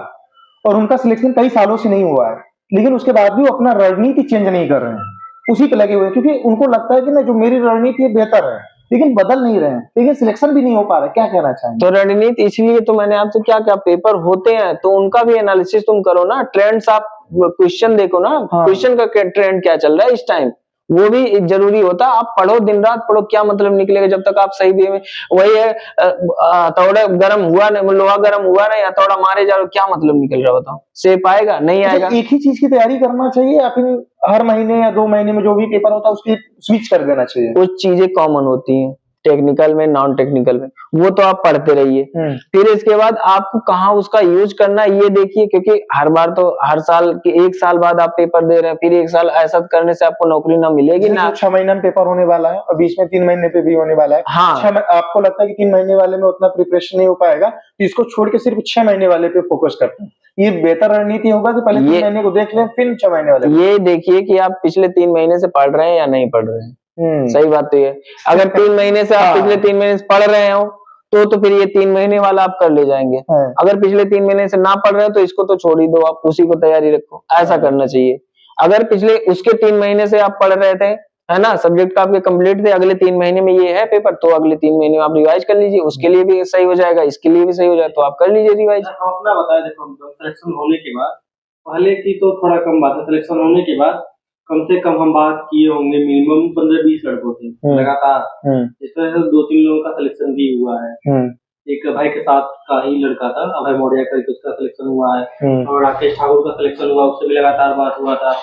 [SPEAKER 1] और उनका सिलेक्शन कई सालों से नहीं हुआ है, लेकिन उसके बाद भी वो अपना रणनीति चेंज नहीं कर रहे हैं, उसी पे लगे हुए हैं, क्योंकि उनको लगता है कि ना जो मेरी रणनीति है बेहतर है, लेकिन बदल नहीं रहे हैं, लेकिन सिलेक्शन भी नहीं हो पा रहा है। क्या कहना चाहेंगे?
[SPEAKER 2] तो रणनीति इसलिए तो मैंने आपसे क्या क्या पेपर होते हैं तो उनका भी एनालिसिस तुम करो ना, ट्रेंड्स आप क्वेश्चन देखो ना, क्वेश्चन का ट्रेंड क्या चल रहा है इस टाइम, वो भी जरूरी होता है। आप पढ़ो, दिन रात पढ़ो, क्या मतलब निकलेगा जब तक आप सही भी में, वही है हथौड़ा गर्म हुआ नहीं, लोहा गर्म हुआ नहीं, हथौड़ा मारे जा रहे, क्या मतलब निकल रहा बताओ, सेप आएगा नहीं आएगा?
[SPEAKER 1] एक ही चीज की तैयारी करना चाहिए या फिर हर महीने या 2 महीने में जो भी पेपर होता है उसकी स्विच कर देना चाहिए?
[SPEAKER 2] कुछ चीजें कॉमन होती हैं टेक्निकल में, नॉन टेक्निकल में, वो तो आप पढ़ते रहिए। फिर इसके बाद आपको कहाँ उसका यूज करना है ये देखिए, क्योंकि हर बार तो हर साल के 1 साल बाद आप पेपर दे रहे हैं, फिर 1 साल ऐसा करने से आपको नौकरी ना मिलेगी ना।
[SPEAKER 1] 6 महीने में पेपर होने वाला है और बीच में 3 महीने पे भी होने वाला है।
[SPEAKER 2] हाँ,
[SPEAKER 1] आपको लगता है कि 3 महीने वाले में उतना प्रिपरेशन नहीं हो पाएगा, तो इसको छोड़ के सिर्फ 6 महीने वाले पे फोकस करते हैं। ये बेहतर रणनीति होगा कि पहले 3 महीने को देख लें फिर 6 महीने वाले।
[SPEAKER 2] ये देखिए कि आप पिछले 3 महीने से पढ़ रहे हैं या नहीं पढ़ रहे हैं। सही बात तो ये, अगर 3 महीने से आप पिछले 3 महीने से पढ़ रहे हो तो फिर ये 3 महीने वाला आप कर ले जाएंगे। अगर पिछले 3 महीने से ना पढ़ रहे हो तो इसको तो छोड़ ही दो, आप उसी को तैयारी रखो, ऐसा करना चाहिए। अगर पिछले उसके 3 महीने से आप पढ़ रहे थे, है ना, सब्जेक्ट आपके कंप्लीट थे, अगले 3 महीने में ये है पेपर, तो अगले 3 महीने में आप रिवाइज कर लीजिए, उसके लिए भी सही हो जाएगा, इसके लिए भी सही हो जाएगा, तो आप कर लीजिए रिवाइज।
[SPEAKER 3] अपना बताया, देखो सिलेक्शन होने के बाद, पहले की तो थोड़ा कम बात है, सिलेक्शन होने के बाद कम से कम हम बात किए होंगे मिनिमम 15-20 लड़कों से लगातार, इस तरह से 2-3 लोगों का सिलेक्शन भी हुआ है। एक भाई के साथ का ही लड़का था, अभय मौर्य करके, उसका सिलेक्शन हुआ है, और राकेश ठाकुर का सिलेक्शन हुआ, उससे भी लगातार बात हुआ था।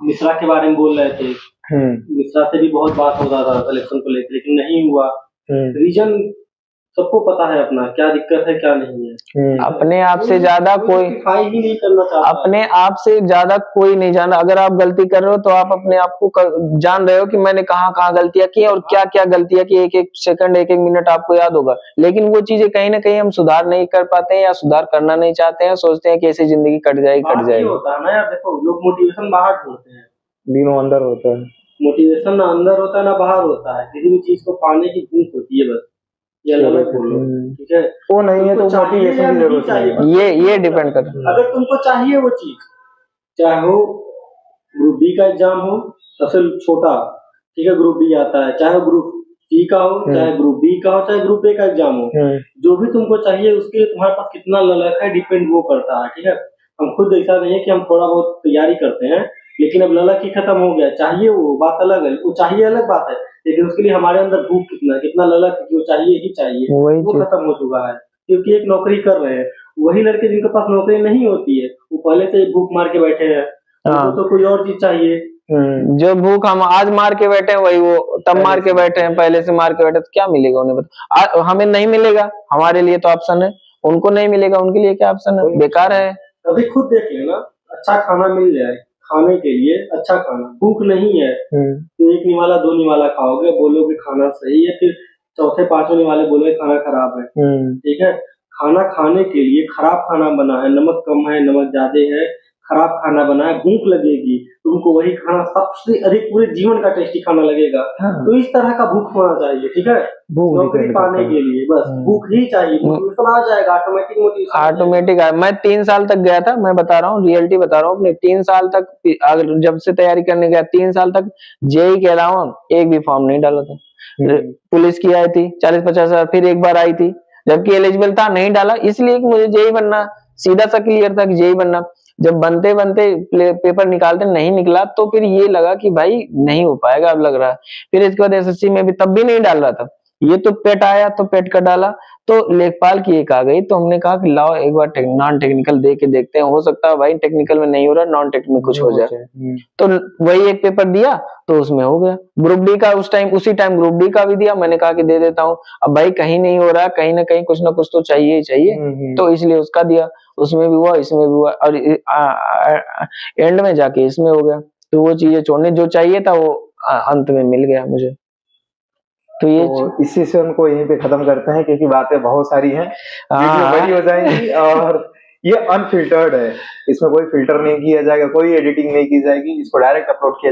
[SPEAKER 3] मिश्रा के बारे में बोल रहे थे, मिश्रा से भी बहुत बात होता था सिलेक्शन को लेकर, लेकिन नहीं हुआ। रीजन सबको पता है अपना, क्या दिक्कत है क्या नहीं है।
[SPEAKER 2] अपने आप से ज्यादा कोई
[SPEAKER 3] ही नहीं करना चाहता, अपने
[SPEAKER 2] आप से ज्यादा कोई नहीं जाना। अगर आप गलती कर रहे हो तो आप अपने आप को जान रहे हो कि मैंने कहाँ कहाँ गलतियां की और क्या क्या गलतियां की, एक एक सेकंड, एक एक मिनट आपको याद होगा। लेकिन वो चीजें कहीं ना कहीं हम सुधार नहीं कर पाते हैं या सुधार करना नहीं चाहते हैं, सोचते हैं कि ऐसी जिंदगी कट जाएगी।
[SPEAKER 3] होता है ना यार, देखो लोग मोटिवेशन बाहर ढूंढते हैं,
[SPEAKER 1] दिनों अंदर होता है।
[SPEAKER 3] मोटिवेशन ना अंदर होता है ना बाहर होता है, किसी भी चीज को पाने की भूख होती है बस, ये अलग बोलो, ठीक है।
[SPEAKER 1] वो नहीं है तो मोटिवेशन की जरूरत है,
[SPEAKER 2] ये डिपेंड करता है।
[SPEAKER 3] अगर तुमको चाहिए वो चीज, चाहे हो ग्रुप बी का एग्जाम हो सबसे छोटा, ठीक है, ग्रुप बी आता है, चाहे ग्रुप सी का हो, चाहे ग्रुप बी का हो, चाहे ग्रुप ए का एग्जाम हो, जो भी तुमको चाहिए उसके लिए तुम्हारे पास कितना ललक है डिपेंड वो करता है, ठीक है। हम खुद ऐसा नहीं है कि हम थोड़ा बहुत तैयारी करते हैं, लेकिन अब ललक ही खत्म हो गया, चाहिए वो बात अलग है, वो चाहिए अलग बात है, लेकिन उसके लिए हमारे अंदर भूख कितना ललक है कि वो चाहिए ही चाहिए, वो खत्म हो चुका है। क्योंकि एक नौकरी कर रहे हैं, वही लड़के जिनके पास नौकरी नहीं होती है वो पहले से भूख मार के बैठे हैं, उनको तो कोई और चीज चाहिए।
[SPEAKER 2] जो भूख हम आज मार के बैठे हैं वही वो तब मार के बैठे हैं, पहले से मार के बैठे, तो क्या मिलेगा उन्हें बता। हमें नहीं मिलेगा, हमारे लिए तो ऑप्शन है, उनको नहीं मिलेगा, उनके लिए क्या ऑप्शन है, बेकार है।
[SPEAKER 3] अभी खुद देख लेना, अच्छा खाना मिल जाए, खाने के लिए अच्छा खाना, भूख नहीं है तो एक निवाला दो निवाला खाओगे, बोलोगे खाना सही है, फिर चौथे पांचवें निवाले बोलोगे खाना खराब है। ठीक है, खाना खाने के लिए खराब खाना बना है, नमक कम है, नमक ज्यादा है, खराब खाना बना है, भूख लगेगी, तुमको वही खाना सबसे अधिक पूरे जीवन का टेस्टी खाना लगेगा। तो इस तरह का भूख होना चाहिए। ठीक है, नौकरी पाने के लिए बस भूख ही चाहिए, मोटिवेशन आ जाएगा
[SPEAKER 2] ऑटोमेटिक। मैं 3 साल तक गया था, मैं बता रहा हूँ, रियलिटी बता रहा हूँ अपने। 3 साल तक अगर जब से तैयारी करने गया, 3 साल तक जेई के अलावा एक भी फॉर्म नहीं डाला था। पुलिस की आई थी 40-50 हजार, फिर एक बार आई थी जबकि एलिजिबल था, नहीं डाला, इसलिए कि मुझे जेई बनना, सीधा सा क्लियर था कि जेई बनना। जब बनते बनते पेपर निकालते नहीं निकला, तो फिर ये लगा कि भाई नहीं हो पाएगा, अब लग रहा है। फिर इसके बाद एसएससी में भी तब भी नहीं डाल रहा था, ये तो पेट आया तो पेट का डाला, तो लेखपाल की एक आ गई, तो हमने कहा कि लाओ एक बार नॉन टेक्निकल दे के देखते हैं, हो सकता है भाई टेक्निकल में नहीं हो रहा, नॉन टेक्निकल में कुछ हो जाए। तो वही एक पेपर दिया तो उसमें हो गया। ग्रुप डी का उसी टाइम ग्रुप डी का भी दिया, मैंने कहा कि दे देता हूँ, अब भाई कहीं नहीं हो रहा, कहीं ना कहीं कुछ ना कुछ तो चाहिए ही चाहिए, तो इसलिए उसका दिया, उसमें भी हुआ, इसमें भी हुआ, और एंड में जाके इसमें हो गया। तो वो चीजें छोड़ने जो चाहिए था वो अंत में मिल गया मुझे। तो ये
[SPEAKER 1] इस सेशन को यहीं पे खत्म करते हैं, क्योंकि बातें बहुत सारी हैं, वीडियो बड़ी हो जाएंगी, और ये अनफिल्टर्ड है, इसमें कोई फिल्टर नहीं किया जाएगा, कोई एडिटिंग नहीं की जाएगी, इसको डायरेक्ट अपलोड किया